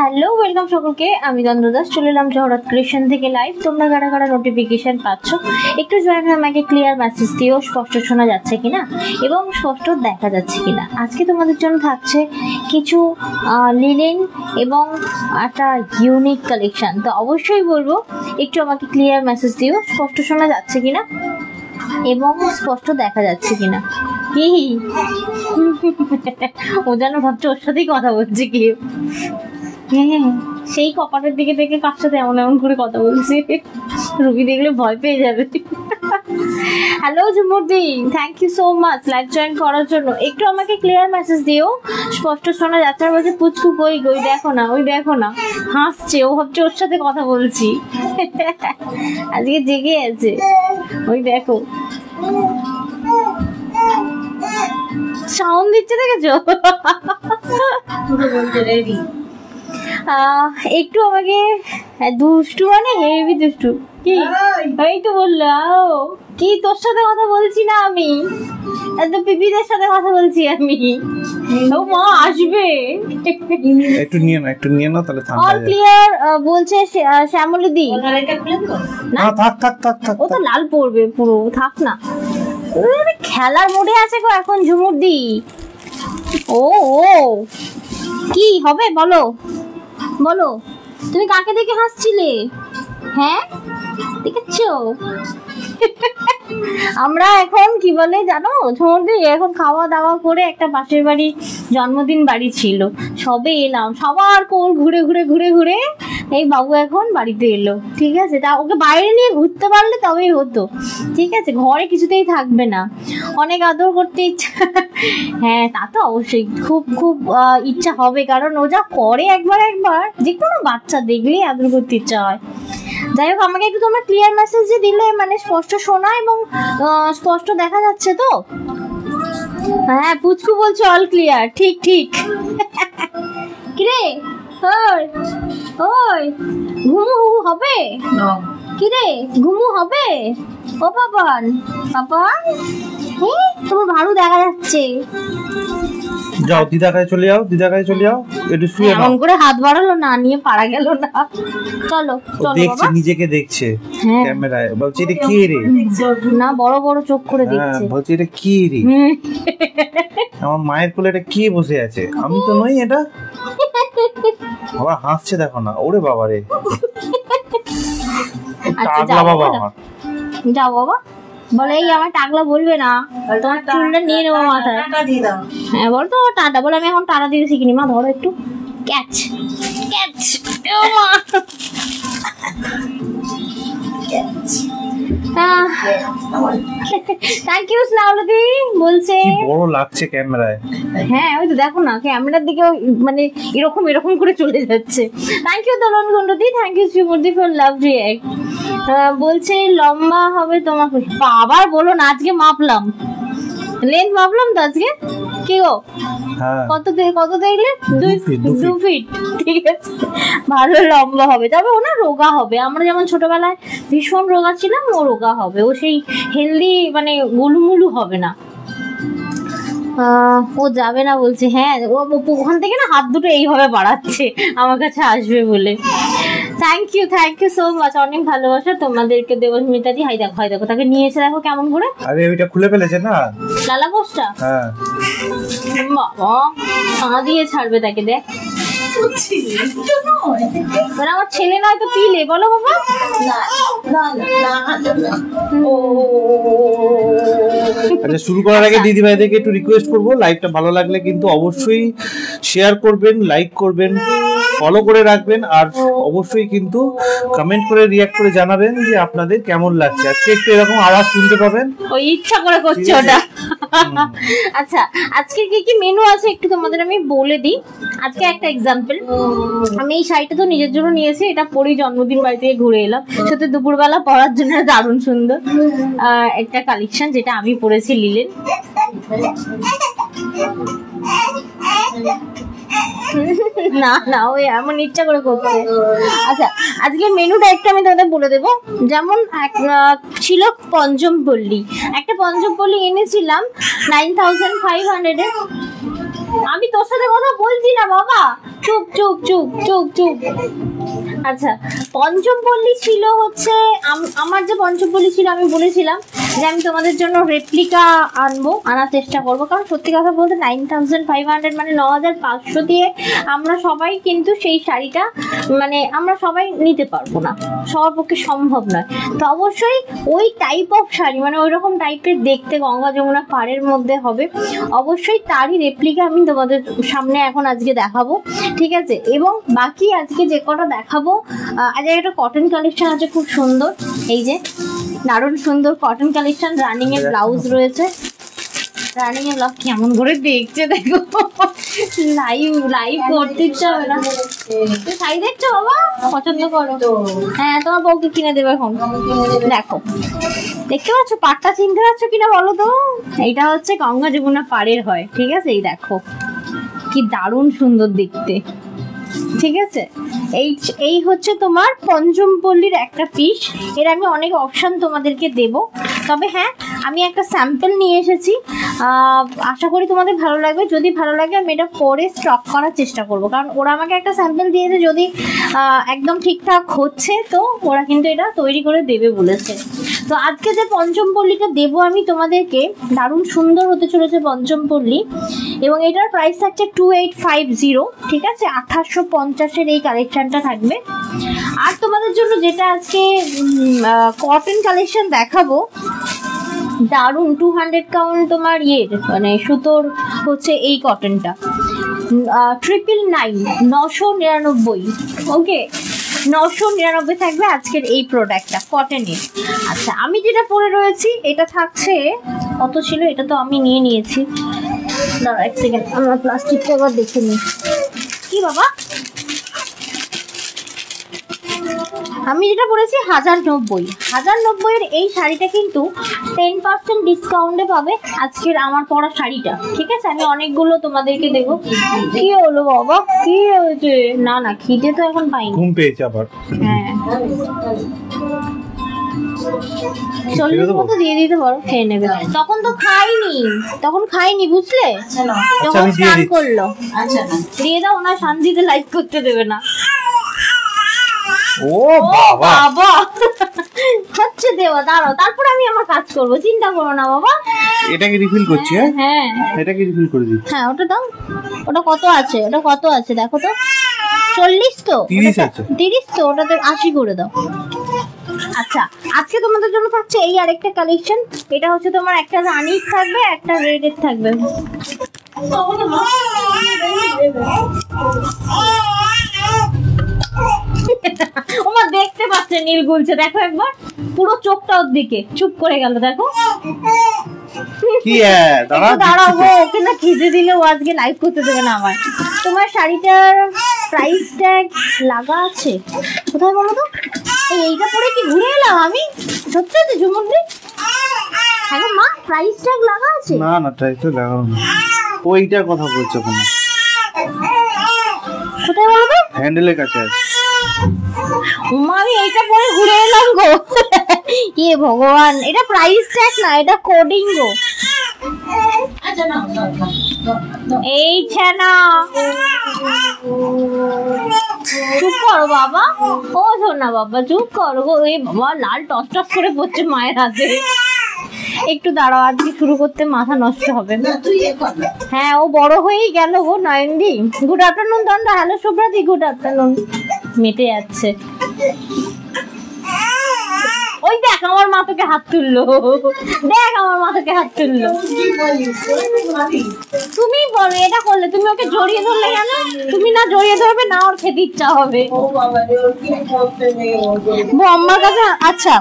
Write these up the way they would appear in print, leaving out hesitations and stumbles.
Hello welcome সকলকে, আমি দ্বন্দ্ব দাস চলে এলাম জহরত ক্রিয়েশন থেকে লাইভ। তোমরা কারা কারা নোটিফিকেশন পাচ্ছ একটু জয়েন হয়ে আমাকে ক্লিয়ার মেসেজ দিও, স্পষ্ট শোনা যাচ্ছে কিনা এবং স্পষ্ট দেখা যাচ্ছে কিনা। আজকে তোমাদের জন্য থাকছে কিছু লিলেন এবং একটা ইউনিক কালেকশন, তো অবশ্যই বলবো একটু আমাকে ক্লিয়ার মেসেজ দিও, স্পষ্ট শোনা যাচ্ছে কিনা এবং স্পষ্ট দেখা যাচ্ছে কিনা। কি ও যেন ভাবছে ওর সাথেই কথা বলছে কি। হ্যাঁ, সেই কপাটের দিকে দেখে কার সাথে এমন এমন করে কথা বলছে, রুবি দেখলে ভয় পেয়ে যাবে। হ্যালো ঝুমুরদি, thank you so much live join করার জন্য। একটু আমাকে ক্লিয়ার মেসেজ দিও, স্পষ্ট শোনা যাচ্ছে। আর বলছে পুচকু কই গই, দেখো না, ওই দেখো না হাসছে, ও ভাবছে ওর সাথে কথা বলছি। আজকে জেগে আছে, ওই দেখো সাউন্ড দিচ্ছে, দেখেছো? একটু আমাকে দুষ্টু মানে হেভি দুষ্টু। কি এই তো বললাম, কি তোর সাথে কথা বলছি না আমি, এত পিপিদের সাথে কথা বলছি আমি। ও মা আসবে, একটু নিয়ে না তাহলে ঠান্ডা অল ক্লিয়ার বলছে শ্যামলী দি। না থাক থাক থাক থাক, ও তো লাল পড়বে পুরো, থাক না। খেলার মোডে আছে গো এখন ঝুমুর দি। ও কি হবে বলো বলো, তুমি কাকে দেখে হাসছিলে? হ্যাঁ দেখেছো? আমরা এখন কি বলে জানো ঝুমুরদি, এখন খাওয়া দাওয়া করে একটা পাশের বাড়ি জন্মদিন বাড়ি ছিল, সবে এলাম, সবার কোল ঘুরে ঘুরে ঘুরে ঘুরে এই বাবু এখন বাড়িতে এলো। ঠিক আছে, তা ওকে বাইরে নিয়ে ঘুরতে পারলে তবেই হতো। ঠিক আছে, ঘরে কিছুতেই থাকবে না, অনেক আদর করতে ইচ্ছা। হ্যাঁ তা তো অবশ্যই, খুব খুব ইচ্ছা হবে, কারণ ও যা করে একবার যে কোনো বাচ্চা দেখলেই আদর করতে ইচ্ছা হয়। যাই হোক, আমাকে একটু তোমরা ক্লিয়ার মেসেজ যে দিলে, মানে স্পষ্ট শোনা এবং স্পষ্ট দেখা যাচ্ছে তো? হ্যাঁ পুচকু বলছে অল ক্লিয়ার, ঠিক ঠিক। কিরে ওই ওই ঘুমু হবে? কিরে ঘুমু হবে? ও পাপান পাপান, তোমার ভালো দেখা যাচ্ছে। যাও দিদার কাছে চলে যাও, একটু শুয়ে নাও। এমন করে হাত বাড়ালো না, নিয়ে পারা গেল না। চলো চলো দেখছে, বাবা নিজেকে দেখছে ক্যামেরায়, বলছে এটা কি রে? না বড় বড় চোখ করে দেখছে, বলছে এটা কি রে? আমার মায়ের কোলে এটা কি বসে আছে? আমি তো নই এটা। বাবা হাসছে, দেখো না, ওরে বাবা রে। টাগলা বাবা আমার। যাও বাবা, বলে এই আমার টাকলা বলবে না, তোমার চুলটা নিয়ে নেবো মাথায়। হ্যাঁ বল তো টাটা, বলে আমি এখন টাটা দিতে শিখিনি। মা ধরো একটু, ক্যাচ ক্যাচ। থ্যাংক ইউ স্নাউলদি বলছে বড় লাগছে ক্যামেরায়। হ্যাঁ ওই তো দেখো না, ক্যামেরার দিকে মানে এরকম এরকম করে চলে যাচ্ছে। থ্যাংক ইউ দলন গন্ডদি, thank you Srimurti for love react. বলছে লম্বা হবে তোমাকে, আবার বলো না, আজকে মাপলাম লেন্থ, মাপলাম তো আজকে। কি গো কত দেখলে? 2 ফিট। ঠিক আছে, ভালো লম্বা হবে, তবে ও না রোগা হবে। আমরা যেমন ছোটবেলায় ভীষণ রোগা ছিলাম, ও রোগা হবে, ও সেই হেলদি মানে গোলুমুলু হবে না। ও যাবে না বলছে। হ্যাঁ ওখান থেকে না হাত দুটো এইভাবে বাড়াচ্ছে আমার কাছে আসবে বলে। থ্যাংক ইউ সো মাচ, অনেক ভালোবাসা তোমাদেরকে। দেবস্মিতা দি হাই দেখো তাকে নিয়ে এসে দেখো কেমন করে। আরে ওইটা খুলে ফেলেছে না লালা গোষ্ঠটা। হ্যাঁ বাবা পা দিয়ে ছাড়বে তাকে, দেখ আমার ছেলে নয় তো পিলে, বলো বাবা। আচ্ছা শুরু করার আগে দিদি ভাইদেরকে একটু রিকোয়েস্ট করবো, লাইভটা ভালো লাগলে কিন্তু অবশ্যই শেয়ার করবেন, লাইক করবেন, ফলো করে রাখবেন, আর অবশ্যই কিন্তু কমেন্ট করে রিঅ্যাক্ট করে জানাবেন যে আপনাদের কেমন লাগছে। আজকে একটু এরকম আওয়াজ শুনতে পাবেন, ওই ইচ্ছা করে করছে ওটা। আচ্ছা আজকে কি কি মেনু আছে একটু তোমাদের আমি বলে দিই। আজকে একটা এক্সাম্পল, আমি এই শাড়িটা তো নিজের জন্য নিয়েছি, এটা পরেই জন্মদিন বাড়ি থেকে ঘুরে এলাম। সত্যি দুপুরবেলা পরার জন্য দারুণ সুন্দর একটা কালেকশন, যেটা আমি পরেছি লিলেন। না না ওই এমন ইচ্ছা করে করছে। আচ্ছা আজকে মেনুটা একটু আমি তোমাদের বলে দেবো। যেমন ছিল পঞ্চমপল্লী, একটা পঞ্চমপল্লী এনেছিলাম 9500-এ। আমি তোর সাথে কথা বলছি না বাবা, চুপ চুপ চুপ চুপ চুপ। আচ্ছা, পঞ্চমপল্লী ছিল হচ্ছে আমার যে পঞ্চমপল্লী ছিল, আমি বলেছিলাম যে আমি তোমাদের জন্য রেপ্লিকা আনার চেষ্টা করবো, কারণ সত্যি কথা বলতে 9500 মানে 9500 দিয়ে আমরা সবাই কিন্তু সেই শাড়িটা মানে আমরা সবাই নিতে পারবো না, সবার পক্ষে সম্ভব নয়। তো অবশ্যই ওই টাইপ অফ শাড়ি মানে ওই রকম টাইপের দেখতে গঙ্গা যমুনা পাড়ের মধ্যে হবে, অবশ্যই তারই রেপ্লিকা আমি তোমাদের সামনে এখন আজকে দেখাবো, ঠিক আছে। এবং বাকি আজকে যে কটা দেখাবো, আজকে একটা কটন কালেকশন আছে খুব সুন্দর, এই যে দারুণ সুন্দর কটন কালেকশন, রানিং এর ব্লাউজ রয়েছে, রানিং এর ব্লাউজ কেমন করে দেখছে দেখো, লাইভ করতে ইচ্ছা হবে না। তুই শাড়ি দেখছো বাবা, পছন্দ করো? হ্যাঁ, তোমার বউকে কিনে দেবে এখন। দেখো, দেখতে পাচ্ছ পাটটা, চিনতে পারছো কিনা বলো তো? এইটা হচ্ছে গঙ্গা যমুনা পাড়ের হয়, ঠিক আছে। এই দেখো কি দারুণ সুন্দর দেখতে, ঠিক আছে। এই হচ্ছে তোমার পঞ্চমপল্লীর একটা পিস। এর আমি অনেক অপশন তোমাদেরকে দেব, তবে হ্যাঁ আমি একটা স্যাম্পল নিয়ে এসেছি, আশা করি তোমাদের ভালো লাগবে। যদি ভালো লাগে আমি এটা পরে স্টক করার চেষ্টা করব, কারণ ওরা আমাকে একটা স্যাম্পল দিয়েছে, যদি একদম ঠিকঠাক হচ্ছে তো ওরা কিন্তু এটা তৈরি করে দেবে বলেছে। তো আজকে যে পঞ্চমপল্লীটা দেবো আমি তোমাদেরকে, দারুণ সুন্দর হতে চলেছে পঞ্চমপল্লী, এবং এটার প্রাইস থাকছে 2850, ঠিক আছে। 2850-এর এই কালেকশনটা থাকবে। আর তোমাদের জন্য যেটা আজকে কটন কালেকশন দেখাবো, দারুণ 200 কাউন্ট তোমার মানে সুতোর হচ্ছে এই কটনটা, 999, 999, ওকে 999 থাকবে আজকের এই প্রোডাক্টটা কটনের। আচ্ছা, আমি যেটা পরে রয়েছি এটা থাকছে, কত ছিল এটা তো আমি নিয়ে নিয়েছি, দাঁড়া এক সেকেন্ড, আমরা প্লাস্টিকটা একবার দেখে নিই। কি বাবা, আমি যেটা পরেছি 1090 এই শাড়িটা কিন্তু 10% ডিসকাউন্টে পাবে আজকের আমার পরা শাড়িটা, ঠিক আছে। আমি অনেকগুলো তোমাদেরকে দেবো। কি হলো বাবা, কি হয়েছে? না না, খিদে তো এখন পাইনি, ঘুম পেয়েছে আবার। হ্যাঁ, 40 মতো দিয়ে দিতে পারো, খেয়ে নেবে। তখন তো খাইনি বুঝলে, যখন স্নান করলো। আচ্ছা দিয়ে দাও, ওনার শান্তিতে লাইভ করতে দেবে না। ও বাবা, হচ্ছে দেওয়া, দাঁড়াও, তারপরে আমি আমার কাজ করবো, চিন্তা করো না বাবা। এটাকে রিফিল করছি। হ্যাঁ, এটাকে রিফিল করে দিই। হ্যাঁ, ওটা দাও। ওটা কত আছে দেখো তো, 40 তো, 30 আছে, 30 তো, ওটাতে 80 করে দাও। আচ্ছা, আজকে তোমাদের জন্য থাকছে এই আরেকটা কালেকশন, এটা হচ্ছে তোমার একটা রানির থাকবে, একটা রেডের থাকবে। ওমা দেখতে পাচ্ছে নীল গুলছে, দেখো একবার পুরো চোখটা ওর দিকে, চুপ করে গেল দেখো। কি দাঁড়াও, ওকে না খিদে দিলে ও আজকে লাইভ করতে দেবে না আমার। তোমার শাড়িটার প্রাইস ট্যাগ লাগা আছে কোথায় বলো তো? এইটা পরে কি ঘুরে এলাম আমি? সত্যি তো ঝুমুরদি? হ্যাঁ মা, প্রাইস ট্যাগ লাগা আছে? না না, প্রাইস ট্যাগ লাগানো না, ওইটার কথা বলছো কোনো? কোথায় বলো তো? হ্যান্ডেলের কাছে আছে। আমি এইটা পরে ঘুরে এলাম গো। এ ভগবান, এটা প্রাইস ট্যাগ না, এটা কোডিং গো। এই ছানা, চুপ করো বাবা, ও শোনা বাবা, চুপ করো গো। এই বাবা লাল টস টস করে পড়ছে মায়ের হাতে। একটু দাঁড়াও, আজকে শুরু করতে মাথা নষ্ট হবে। হ্যাঁ, ও বড় হয়েই গেল গো নয়নদি। গুড আফটারনুন দন্ডা, হ্যালো সুব্রাদি, গুড আফটারনুন। মেটে যাচ্ছে। ওই দেখ আমার মা তোকে হাত তুললো, দেখ আমার মা তোকে হাত তুললো। তুমি বলো এটা করলে, তুমি ওকে জড়িয়ে ধরলে কেন? তুমি না জড়িয়ে ধরবে না, ওর খেতে ইচ্ছা হবে আমার কাছে। আচ্ছা,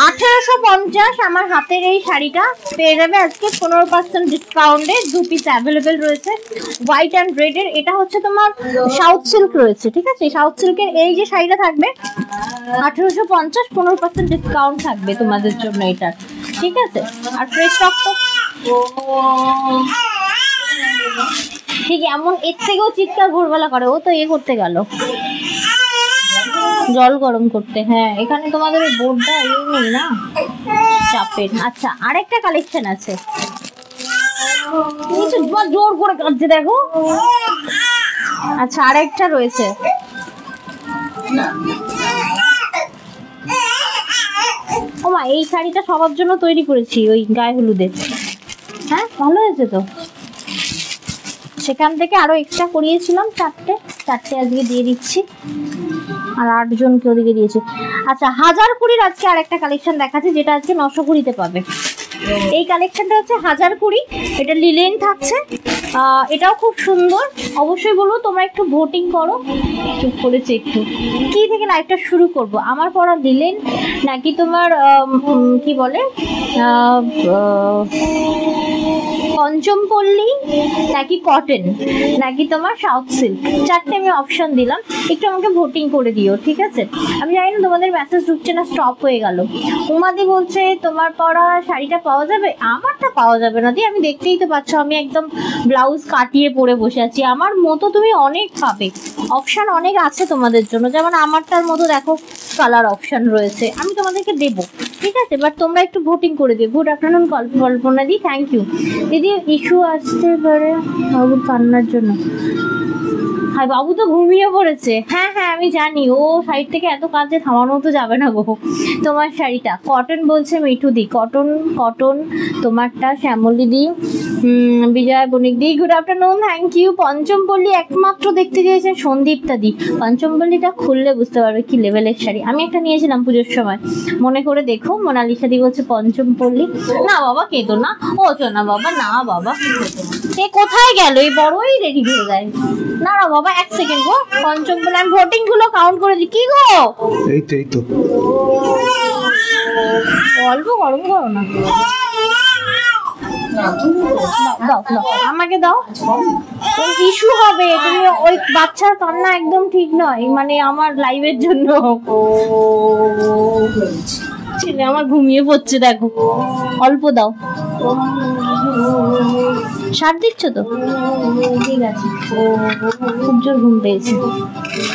1850 আমার হাতের এই শাড়িটা পেয়ে যাবে আজকে 15% ডিসকাউন্টে। 2 পিস অ্যাভেলেবেল রয়েছে, হোয়াইট অ্যান্ড রেডের। এটা হচ্ছে তোমার সাউথ সিল্ক রয়েছে, ঠিক আছে। সাউথ সিল্কের এই যে শাড়িটা থাকবে 1850, 15% ডিসকাউন্ট থাকবে তোমাদের জন্য এটা, ঠিক আছে। আর ফ্রেশ স্টক তো ঠিক এমন, এর থেকেও চিৎকার ভোরবেলা করে। ও তো করতে গেল জল গরম করতে। হ্যাঁ, এখানে তোমাদের ওই বোর্ডটা নেই না, চাপের। আচ্ছা, আরেকটা কালেকশন আছে, নিচে জোর করে কাটছে দেখো। আচ্ছা আরেকটা রয়েছে, ওমা এই শাড়িটা সবার জন্য তৈরি করেছি ওই গায়ে হলুদের। হ্যাঁ ভালো হয়েছে তো, সেখান থেকে আরো এক্সট্রা করিয়েছিলাম চারটে আজকে দিয়ে দিচ্ছি, আর 8 জনকে ওদিকে দিয়েছি। আচ্ছা 1020 আজকে আরেকটা কালেকশন দেখাচ্ছি, যেটা আজকে 920-তে পাবে। এই কালেকশনটা হচ্ছে 1020, এটা লিলেন থাকছে, এটাও খুব সুন্দর। অবশ্যই বলবো তোমরা একটু ভোটিং করো। চুপ করেছে একটু, কি থেকে লাইভটা শুরু করব? আমার পড়া লিলেন নাকি তোমার কি বলে পঞ্চমপল্লী নাকি কটন নাকি তোমার সাউথ সিল্ক, চারটে আমি অপশন দিলাম, একটু আমাকে ভোটিং করে দিও, ঠিক আছে? আমি জানি না তোমাদের মেসেজ ঢুকছে না, স্টপ হয়ে গেল। উমাদি বলছে তোমার পরা শাড়িটা পাওয়া যাবে, আমারটা পাওয়া যাবে না দি, আমি দেখতেই তো পাচ্ছ আমি একদম ব্লাউজ কাটিয়ে পরে বসে আছি। আমার মতো তুমি অনেক পাবে, অপশন অনেক আছে তোমাদের জন্য, যেমন আমারটার মতো দেখো কালার অপশন রয়েছে, আমি তোমাদেরকে দেবো, ঠিক আছে? বাট তোমরা একটু ভোটিং করে দিও। Good afternoon Kalpana di, thank you দিদি। ইস্যু আসতে পারে বাবুর কান্নার জন্য, হ্যাঁ বাবু তো ঘুমিয়ে পড়েছে। হ্যাঁ হ্যাঁ আমি জানি, ও সাইড থেকে এত কাজে থামানো তো যাবে না গো। তোমার শাড়িটা কটন বলছে মিঠু দি, কটন তোমারটা শ্যামলী দি, বিজয় বণিক দি, গুড আফটারনুন, থ্যাংক ইউ। পঞ্চমপল্লী একমাত্র দেখতে চেয়েছেন সন্দীপটা দি, পঞ্চমপল্লীটা খুললে বুঝতে পারবে কি লেভেলের শাড়ি। আমি একটা নিয়েছিলাম পুজোর সময়, মনে করে দেখো। মোনালিসা দি বলছে পঞ্চমপল্লী, না বাবা কেঁদো না, ও না বাবা, না বাবা এ কোথায় গেল, এই বড়ই রেডি হয়ে যায় না। না বাবা 1 সেকেন্ড গো, পঞ্চমপল্লী আমি ভোটিং গুলো কাউন্ট করে দিই। কি গো এই তো অল্প গরম করো না, দাও আমাকে দাও, ওই ইস্যু হবে। তুমি ওই বাচ্চার কান্না একদম ঠিক নয়, মানে আমার লাইভের জন্য। ছেলে আমার ঘুমিয়ে পড়ছে দেখো, অল্প দাও। সার দিচ্ছ তো, ঠিক আছে, খুব জোর ঘুম পেয়েছে।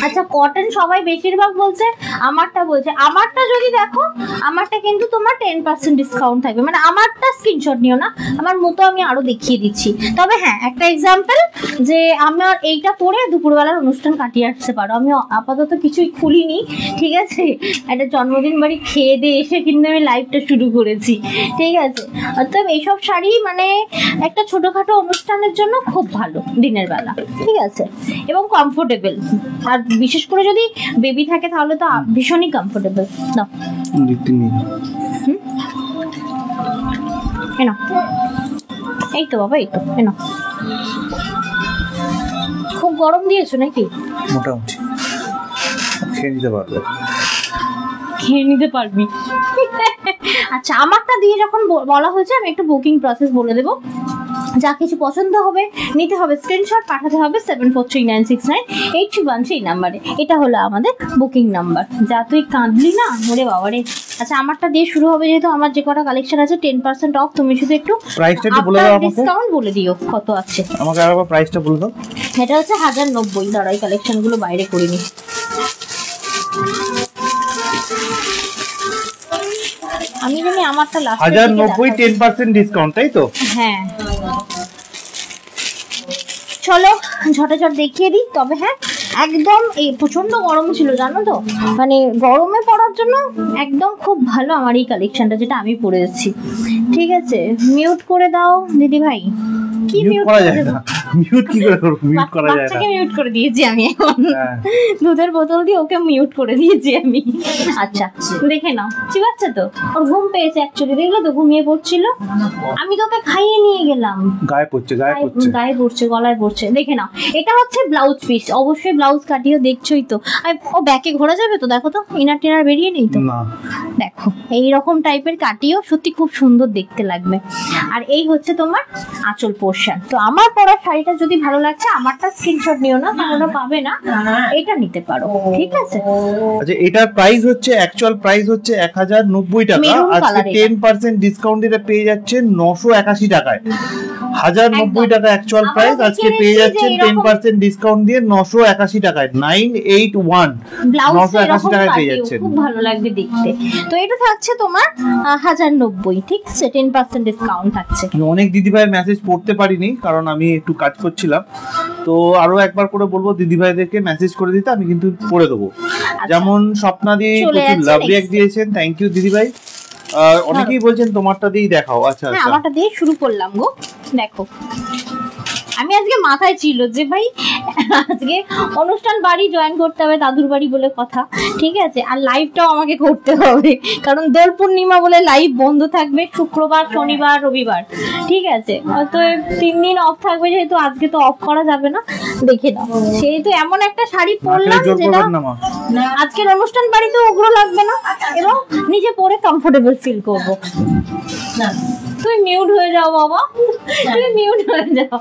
আচ্ছা কটন সবাই বেশিরভাগ বলছে, আমারটা বলছে, আমারটা যদি দেখো, আমারটা কিন্তু তোমার 10% ডিসকাউন্ট থাকবে, মানে আমারটা স্ক্রিনশট নিও না, আমার মতো আমি আরো দেখিয়ে দিচ্ছি। তবে হ্যাঁ একটা এক্সাম্পল, যে আমার এইটা পরে দুপুরবেলার অনুষ্ঠান কাটিয়ে আসতে পারো। আমি আপাতত কিছুই খুলিনি, ঠিক আছে? একটা জন্মদিন বাড়ি খেয়ে দিয়ে এসে কিন্তু আমি লাইভটা শুরু করেছি, ঠিক আছে? অর্থাৎ এইসব শাড়ি মানে একটা ছোটখাটো অনুষ্ঠানের জন্য খুব ভালো দিনের বেলা, ঠিক আছে? এবং কমফোর্টেবল, আর বিশেষ করে যদি বেবি থাকে তাহলে তো ভীষণই কমফোর্টেবল। নাও এই তো বাবা, এই তো এনো। খুব গরম দিয়েছো নাকি? মোটামুটি খেয়ে নিতে পারবি। আচ্ছা আমারটা দিয়ে যখন বলা হয়েছে, আমি একটু বুকিং প্রসেস বলে দেবো। যা কিছু পছন্দ হবে নিতে হবে, স্ক্রিনশট পাঠাতে হবে 7439698313 নাম্বারে। এটা হলো আমাদের বুকিং নাম্বার। যা তুই কাঁদলি না, ওরে বাবারে। আচ্ছা আমারটা দিয়ে শুরু হবে, যেহেতু আমার যে কটা কালেকশন আছে 10% অফ। তুমি শুধু একটু প্রাইসটা একটু বলে দাও আমাকে, ডিসকাউন্ট বলে দিও কত আছে আমাকে। আরেকবার প্রাইসটা বলে দাও। এটা হচ্ছে 1090। দাঁড়াই কালেকশনগুলো বাইরে করিনি। আমি জানি আমারটা লাস্ট 1090 10% ডিসকাউন্ট, তাই তো? হ্যাঁ চলো ঝটাঝট দেখিয়ে দিই। তবে হ্যাঁ একদম এই প্রচন্ড গরম ছিল জানো তো, মানে গরমে পড়ার জন্য একদম খুব ভালো আমার এই কালেকশনটা, যেটা আমি পরেছি। ঠিক আছে মিউট করে দাও দিদি ভাই। কি মিউট করা যায় না? মিউট কি করে করব? মিউট করা যায় না। বাচ্চাকে মিউট করে দিয়েছি আমি এখন, দুধের বোতল দিয়ে ওকে মিউট করে দিয়েছি আমি। আচ্ছা দেখে নাও, চিবাচ্ছে তো, ওর ঘুম পেয়েছে অ্যাকচুয়ালি, দেখলে তো ঘুমিয়ে পড়ছিল। আমি তোকে খাইয়ে নিয়ে গেলাম, গায়ে পড়ছে গলায় পড়ছে। দেখে নাও, এটা হচ্ছে ব্লাউজ পিস, অবশ্যই ব্লাউজ কাটিয়ে দেখছোই তো। ও ব্যাকে ঘোরা যাবে তো, দেখো তো ইনার টিনার বেরিয়ে নেই তো, দেখো এইরকম টাইপের কাটিও সত্যি খুব সুন্দর দেখতে লাগবে। আর এই হচ্ছে তোমার আঁচল পোর্শন। তো আমার পরা শাড়িটা যদি ভালো লাগছে, আমারটা স্ক্রিনশট নিও না, তোমরা পাবে না, এটা নিতে পারো, ঠিক আছে? আচ্ছা এটার প্রাইস হচ্ছে, অ্যাকচুয়াল প্রাইস হচ্ছে 1090 টাকা, আজকে 10% ডিসকাউন্ট এটা পেয়ে যাচ্ছে 981 টাকায়। 1090 টাকা অ্যাকচুয়াল প্রাইস, আজকে পেয়ে যাচ্ছেন 10% ডিসকাউন্ট দিয়ে 981 টাকায়। 981 981 টাকায় পেয়ে যাচ্ছেন। খুব ভালো লাগবে দেখতে। তো এটা থাকছে তোমার 1090, ঠিক আছে, 10% ডিসকাউন্ট থাকছে। অনেক দিদিভাই মেসেজ পড়তে পারিনি কারণ আমি একটু কাজ করছিলাম, তো আরো একবার করে বলবো দিদিভাইদেরকে মেসেজ করে দিতে, আমি কিন্তু পড়ে দেবো। যেমন স্বপ্নাদি প্রচুর লাভ রিঅ্যাক্ট দিয়েছেন, থ্যাংক ইউ দিদিভাই। অনেকেই বলছেন তোমারটা দিয়েই দেখাও। আচ্ছা আচ্ছা, আমারটা দিয়ে শুরু করলাম গো। দেখো আমি আজকে মাথায় ছিল যে ভাই আজকে অনুষ্ঠান বাড়ি জয়েন করতে হবে, দাদুর বাড়ি বলে কথা, ঠিক আছে, আর লাইভটাও আমাকে করতে হবে কারণ দোল পূর্ণিমা বলে লাইভ বন্ধ থাকবে শুক্রবার, শনিবার, রবিবার, ঠিক আছে, তো 3 দিন অফ থাকবে, যেহেতু আজকে তো অফ করা যাবে না। দেখে নাও, সেহেতু এমন একটা শাড়ি পরলাম যেটা আজকের অনুষ্ঠান বাড়িতে উগ্র লাগবে না এবং নিজে পরে কমফোর্টেবল ফিল করবো। তুমি মিউট হয়ে যাও বাবা, তুমি মিউট হয়ে যাও।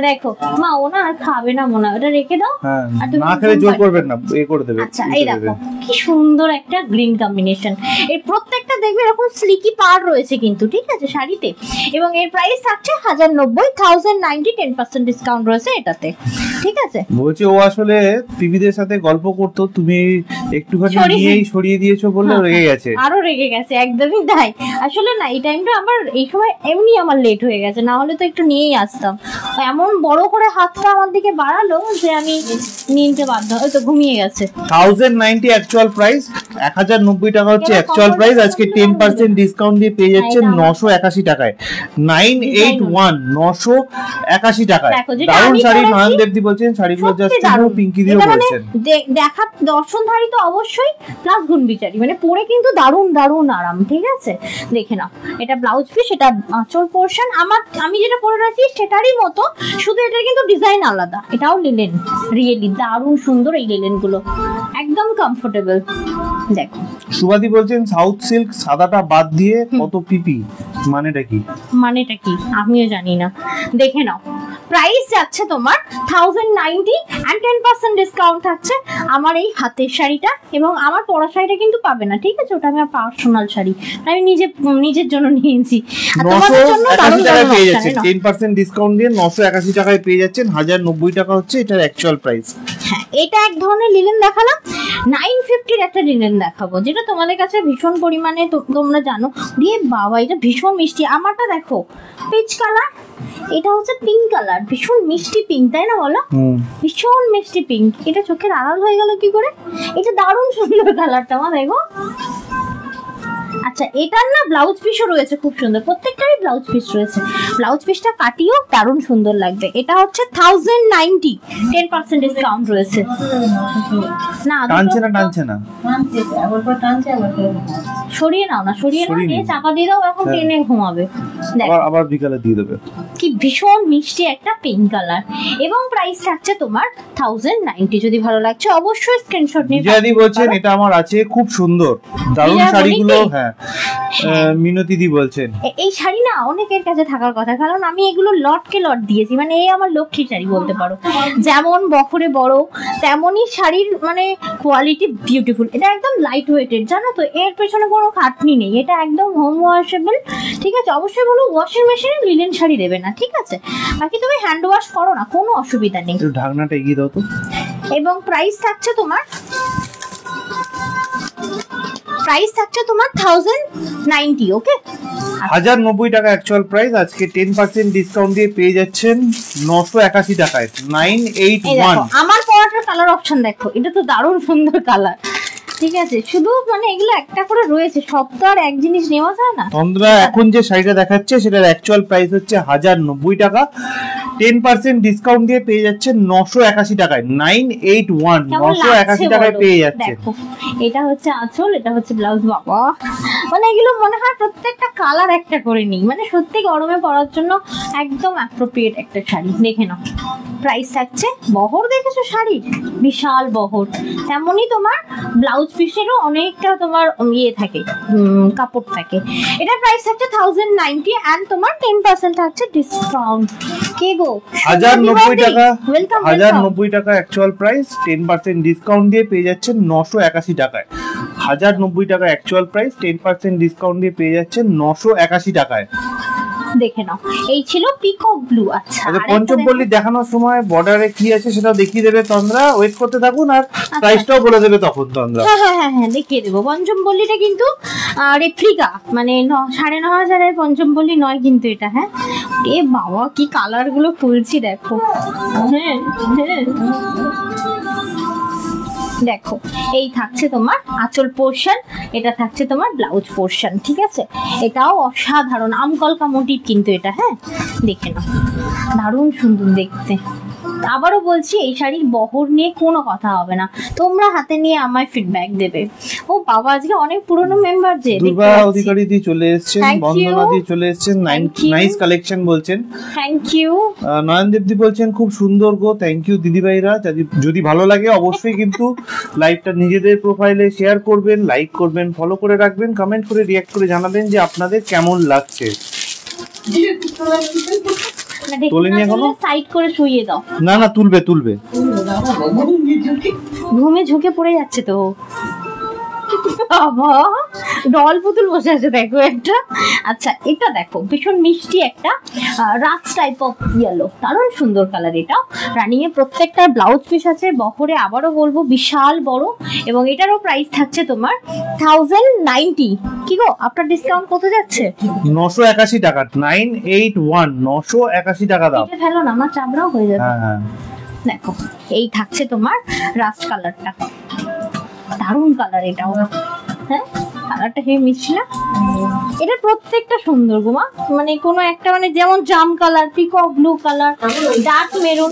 দেখো মা, ও না আর খাবে না মনে হয়, ওটা রেখে দাও। আর তুমি না খেলে জোর করবেন না, এ করে দেবে। আচ্ছা, এই দেখো কি সুন্দর একটা গ্রিন কম্বিনেশন। এর প্রত্যেকটা দেখবে এরকম স্লিকি পাড় রয়েছে কিন্তু, ঠিক আছে, শাড়িতে। এবং এর প্রাইস থাকছে 1090, 1090, 10% ডিসকাউন্ট রয়েছে এটাতে, ঠিক আছে। বলছি ও আসলে পিবিদের সাথে গল্প করতো, তুমি একটুখানি নিয়েই সরিয়ে দিয়েছো বলে রেগে গেছে। আরো রেগে গেছে, একদমই তাই। আসলে না, এই টাইমটা আবার এই সময় এমনি আমার লেট হয়ে গেছে, না হলে তো একটু নিয়েই আসতাম। এমন বড় করে হাতটা আমার দিকে বাড়ালো যে আমি নিতে বাধ্য, হয়তো ঘুমিয়ে গেছে। 1090 অ্যাকচুয়াল প্রাইস, 1090 টাকা হচ্ছে অ্যাকচুয়াল প্রাইস, আজকে 10% ডিসকাউন্ট দিয়ে পেয়ে যাচ্ছেন 981 টাকায়। 981 981 টাকায়। দারুণ শাড়ি। নয়ন দেবদি বলছেন শাড়িগুলো জাস্ট পিঙ্কি দিও বলছেন। দেখা দর্শনধারী তো অবশ্যই, প্লাস গুণবিচারী, মানে পরে কিন্তু দারুণ দারুণ আরাম, ঠিক আছে। দেখে নাও, এটা ব্লাউজ পিস, এটা আঁচল পোরশন। আমি যেটা পরে রাখি সেটারই মতো, শুধু এটার কিন্তু ডিজাইন আলাদা। এটাও লিলেন, রিয়েলি দারুণ সুন্দর এই লিলেন গুলো, একদম কমফোর্টেবল। দেখো সুবাদি বলছেন সাউথ সিল্ক সাদাটা বাদ দিয়ে কত পিপি, মানেটা কি? মানেটা কি আমিও জানি না। দেখে নাও, প্রাইস যাচ্ছে তোমার 1090 and 10% ডিসকাউন্ট থাকছে আমার এই হাতের শাড়িটা। এবং আমার পরা শাড়িটা কিন্তু পাবে না, ঠিক আছে, ওটা আমার পার্সোনাল শাড়ি, আমি নিজের জন্য নিয়েছি। আর তোমাদের জন্য 981 টাকায় পেয়ে যাচ্ছেন 10% ডিসকাউন্ট দিয়ে। 981 টাকায় পেয়ে যাচ্ছেন। 1090 টাকা হচ্ছে এটার অ্যাকচুয়াল প্রাইস। হ্যাঁ, এটা এক ধরনের লিলেন দেখালাম। 950 এর একটা লিলেন দেখাবো, যেটা তোমাদের কাছে ভীষণ পরিমাণে তোমরা জানো। দিয়ে বাবা, এটা ভীষণ মিষ্টি। আমারটা দেখো পিচ কালার, এটা হচ্ছে পিঙ্ক কালার, ভীষণ মিষ্টি পিঙ্ক, তাই না বলো? ভীষণ মিষ্টি পিঙ্ক। এটা চোখের আড়াল হয়ে গেল কি করে? এটা দারুণ সুন্দর কালারটা, আমার দেখো। আচ্ছা, এটার না ব্লাউজ পিসও রয়েছে খুব সুন্দর, প্রত্যেকটারই ব্লাউজ পিস রয়েছে। ব্লাউজ পিসটা কাটিও দারুণ সুন্দর লাগবে। এটা হচ্ছে 1090, 10% ডিসকাউন্ট রয়েছে। না টানছে না, সরিয়ে নাও না, সরিয়ে নাও, নিয়ে চাপা দিয়ে দাও, এখন টেনে ঘুমাবে। আবার বিকালে দিয়ে দেবে। কি ভীষণ মিষ্টি একটা পিঙ্ক কালার। এবং প্রাইস থাকছে তোমার 1090। যদি ভালো লাগছে অবশ্যই স্ক্রিনশট নিয়ে। বিজয়াদি বলছেন এটা আমার আছে, খুব সুন্দর, দারুণ শাড়িগুলো। হ্যাঁ, মিনতি দি বলছেন এই শাড়ি না অনেকের কাছে থাকার কথা, কারণ আমি এগুলো লটকে লট দিয়েছি। মানে এই আমার লক্ষ্মী শাড়ি বলতে পারো, যেমন বছরে বড় তেমনই শাড়ির মানে কোয়ালিটি বিউটিফুল। এটা একদম লাইট ওয়েটেড, জানো তো, এর পেছনে কোনো খাটনি নেই, এটা একদম হোম ওয়াশেবল, ঠিক আছে। অবশ্যই বলো ওয়াশিং মেশিনে লিলেন শাড়ি দেবে না, ঠিক আছে, বাকি তুমি হ্যান্ড ওয়াশ করো না, কোনো অসুবিধা নেই। ঢাকনাটা এগিয়ে দাও তো। এবং প্রাইস থাকছে তোমার 1090, ওকে। 1090 টাকা অ্যাকচুয়াল প্রাইস, আজকে 10% ডিসকাউন্ট দিয়ে পেয়ে যাচ্ছেন 981 টাকায়। 981। আমার পরাটার কালার অপশন দেখো, এটা তো দারুণ সুন্দর কালার, ঠিক আছে। শুধু মানে এগুলো একটা করে রয়েছে, সব তো আর এক জিনিস নেওয়া যায় না। তন্দ্রা এখন যে শাড়িটা দেখাচ্ছে সেটার অ্যাকচুয়াল প্রাইস হচ্ছে 1090 টাকা, 10% ডিসকাউন্ট দিয়ে পেয়ে যাচ্ছেন 981 টাকায়। 981 981 টাকায় পেয়ে যাচ্ছে। দেখো, এটা হচ্ছে আঁচল, এটা হচ্ছে ব্লাউজ। বাবা, মানে এগুলো মনে হয় প্রত্যেকটা কালার একটা করে নিই, মানে সত্যি গরমে পরার জন্য একদম অ্যাপ্রোপ্রিয়েট একটা শাড়ি। দেখে নাও, প্রাইস থাকছে, বহর দেখেছো শাড়ির, বিশাল বহর, তেমনই তোমার ব্লাউজ পিসেরও অনেকটা তোমার ইয়ে থাকে, কাপড় থাকে। এটার প্রাইস থাকছে 1090 এন্ড তোমার 10% থাকছে ডিসকাউন্ট। কে গো, 1090 টাকা, 1090 টাকা অ্যাকচুয়াল প্রাইস, 10% ডিসকাউন্ট দিয়ে পেয়ে যাচ্ছেন 981 টাকায়। 1090 টাকা অ্যাকচুয়াল প্রাইস, 10% ডিসকাউন্ট দিয়ে পেয়ে যাচ্ছেন 981 টাকায়। দেখে নাও, এই ছিল পিকক ব্লু। আচ্ছা পঞ্চম পল্লী দেখানোর সময় বর্ডারে কি আছে সেটাও দেখিয়ে দেবে তন্দ্রা, ওয়েট করতে থাকুন, আর প্রাইসটাও বলে দেবে তখন তন্দ্রা। হ্যাঁ দেখিয়ে দেবো। পঞ্চম পল্লীটা কিন্তু রেপ্লিকা, মানে 9,500 পঞ্চম পল্লী নয় কিন্তু এটা। হ্যাঁ এ বাবা কি কালার গুলো খুলছি দেখো। হ্যাঁ দেখো, এই থাকছে তোমার আঁচল পোর্শন, এটা থাকছে তোমার ব্লাউজ পোর্শন, ঠিক আছে। এটাও অসাধারণ আমকলকা মোটিভ কিন্তু এটা। হ্যাঁ দেখে নাও, দারুণ সুন্দর দেখতে। আবারও বলছি, এই শাড়ির বহর নিয়ে কোনো কথা হবে না, তোমরা হাতে নিয়ে আমায় ফিডব্যাক দেবে। ও বাবা, আজকে অনেক পুরনো মেম্বার যে দুর্গা অধিকারী দি চলে এসেছেন, বন্দনা দি চলে এসেছেন, নাইস কালেকশন বলছেন, থ্যাংক ইউ। নয়নদেব দি বলছেন খুব সুন্দর গো, থ্যাংক ইউ দিদি ভাইরা। যদি ভালো লাগে অবশ্যই কিন্তু লাইভটা নিজেদের প্রোফাইলে শেয়ার করবেন, লাইক করবেন, ফলো করে রাখবেন, কমেন্ট করে রিঅ্যাক্ট করে জানাবেন যে আপনাদের কেমন লাগছে। সাইড করে শুইয়ে দাও। না তুলবে ঘুমে ঝুঁকে পড়ে যাচ্ছে তো বাবা, ডল পুতুল বসে আছে দেখো একটা। আচ্ছা এটা দেখো, ভীষণ মিষ্টি একটা রাস্ট টাইপ অফ ইয়েলো, দারুণ সুন্দর কালার। এটা রানিং এ প্রত্যেকটা ব্লাউজ পিস আছে, বহরে আবারও বলবো বিশাল বড়, এবং এটারও প্রাইস থাকছে তোমার 1090। কি গো, আপনার ডিসকাউন্ট কত যাচ্ছে? 981 টাকা, 981, 981 টাকা দাম। এটা ফেলো না, আমার চামড়াও হয়ে যাবে। হ্যাঁ দেখো, এই থাকছে তোমার রাস্ট কালারটা, দারুণ কালার এটাও। হ্যাঁ কালারটা হেভি মিষ্টি না? এটা প্রত্যেকটা সুন্দর গো মা, মানে কোনো একটা মানে যেমন জাম colour, peacock blue colour, dark maroon,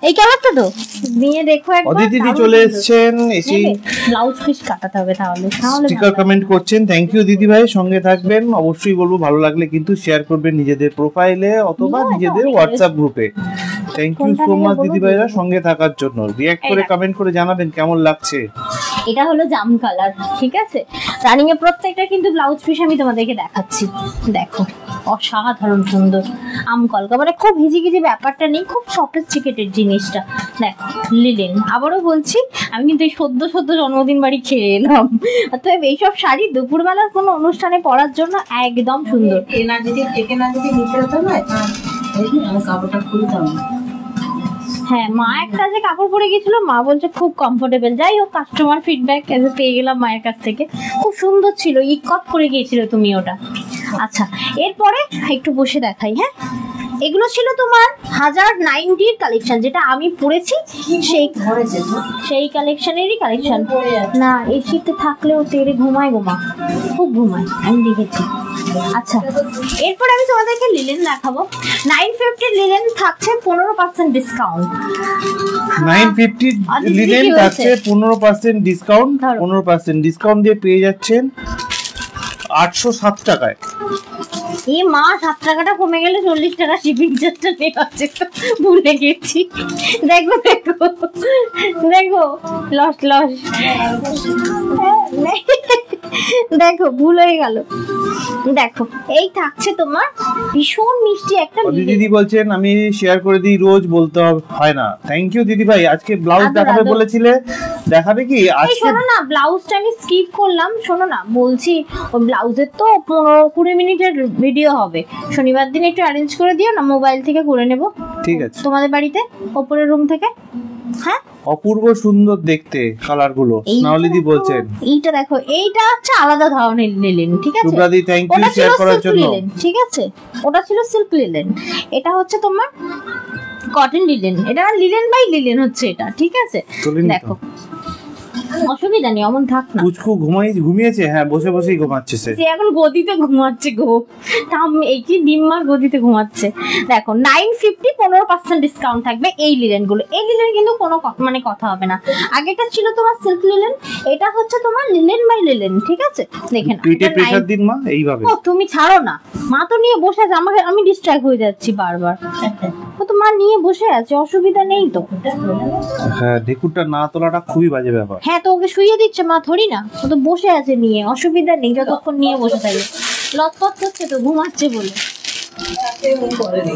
এই কালারটা তো নিয়ে দেখো একবার। অদিতি দি চলে এসেছেন, এসে ব্লাউজ পিস কাটাতে হবে তাহলে। স্টিকার কমেন্ট করছেন, থ্যাংক ইউ দিদি ভাই, সঙ্গে থাকবেন। অবশ্যই বলবো ভালো লাগলে কিন্তু শেয়ার করবেন নিজেদের প্রোফাইলে অথবা নিজেদের হোয়াটসঅ্যাপ গ্রুপে। থ্যাংক ইউ সো মাচ দিদি ভাইরা সঙ্গে থাকার জন্য। রিঅ্যাক্ট করে কমেন্ট করে জানাবেন কেমন লাগছে। এটা হলো জাম কালার, ঠিক আছে। রানিং এ প্রত্যেকটা কিন্তু ব্লাউজ পিস আমি তোমাদেরকে দেখাচ্ছি, দেখো অসাধারণ সুন্দর আমকলকা, মানে খুব হিজিগিজি ব্যাপারটা নেই, খুব সফিস্টিকেটেড জিনিসটা। দেখো লিলেন, আবারও বলছি আমি কিন্তু এই সদ্য জন্মদিন বাড়ি খেয়ে এলাম, অতএব এইসব শাড়ি দুপুরবেলার কোনো অনুষ্ঠানে পরার জন্য একদম সুন্দর। কাপড়টা খুলতাম। হ্যাঁ মা একটা যে কাপড় পরে গেছিল, মা বলছে খুব কমফোর্টেবল। যাই হোক, কাস্টমার ফিডব্যাক পেয়ে গেলাম মায়ের কাছ থেকে, খুব সুন্দর ছিল, ইকট করে গিয়েছিল তুমি ওটা। আচ্ছা এরপরে একটু বসে দেখাই। হ্যাঁ এগুলো ছিল তোমার 1090 কালেকশন, যেটা আমি পরেছি সেই কালেকশনেরই কালেকশন। না এই শীতে থাকলেও তেরে ঘুমায় গোমা, খুব ঘুমায়, আমি দেখেছি। আচ্ছা এরপরে আমি তোমাদেরকে লিলেন দেখাবো। 950 লিলেন থাকছে 15% ডিসকাউন্ট। 950 লিলেন থাকছে 15% ডিসকাউন্ট, 15% ডিসকাউন্ট দিয়ে পেয়ে যাচ্ছেন 807 টাকায়। এই মা 7 টাকাটা কমে গেলে 40 টাকা শিপিং চার্জটা নেওয়া আছে, ভুলে গেছি। দেখো লস দেখো ভুল হয়ে গেল। দেখো এই থাকছে তোমার ভীষণ মিষ্টি একটা। দিদি বলছেন আমি শেয়ার করে দিই, রোজ বলতে হয় না। থ্যাংক ইউ দিদি ভাই। আজকে ব্লাউজ দেখাবে বলেছিলে, দেখাবে কি আজকে? শোনো না, ব্লাউজটা আমি স্কিপ করলাম। শোনো না বলছি, ওই ব্লাউজের তো 15-20 মিনিটের ভিডিও হবে, শনিবার দিন একটু অ্যারেঞ্জ করে দিও না, মোবাইল থেকে করে নেব। ঠিক আছে, তোমাদের বাড়িতে উপরের রুম থেকে। হ্যাঁ অপূর্ব সুন্দর দেখতে কালার গুলো। স্নাউলিদি বলছেন এইটা দেখো, এইটা হচ্ছে আলাদা ধরনের লিলেন, ঠিক আছে। সুব্রাদি থ্যাংক ইউ শেয়ার করার জন্য। ঠিক আছে, ওটা ছিল সিল্ক লিলেন, এটা হচ্ছে তোমার কটন লিলেন। এটা লিলেন বাই লিলেন হচ্ছে এটা, ঠিক আছে। দেখো অসুবিধা নেই, অমন থাক না। পুচকু ঘুমিয়েছে? হ্যাঁ বসে বসেই ঘুমাচ্ছে সে এখন গদিতে ঘুমাচ্ছে গো, এই কি ডিম্মার গদিতে ঘুমাচ্ছে। দেখো 950 15% ডিসকাউন্ট থাকবে এই লিলেন গুলো। এই লিলেন কিন্তু কোনো মানে কথা হবে না। আগেটা ছিল তোমার সিল্ক লিলেন, এটা হচ্ছে তোমার লিলেন বাই লিলেন, ঠিক আছে। দেখেন পিঠে প্রেসার দিন মা এইভাবে। ও তুমি ছাড়ো না, মা তো নিয়ে বসে আছে, আমি ডিস্ট্রাক্ট হয়ে যাচ্ছি বারবার। ও তো মা নিয়ে বসে আছে, অসুবিধা নেই তো। হ্যাঁ ঢেকুরটা না তোলাটা খুবই বাজে ব্যাপার। হ্যাঁ তো ওকে শুইয়ে দিচ্ছে মা, থরি না, ও তো বসে আছে নিয়ে, অসুবিধা নেই, যতক্ষণ নিয়ে বসে থাকে। লটপট করছে তো, ঘুমাচ্ছে বলে।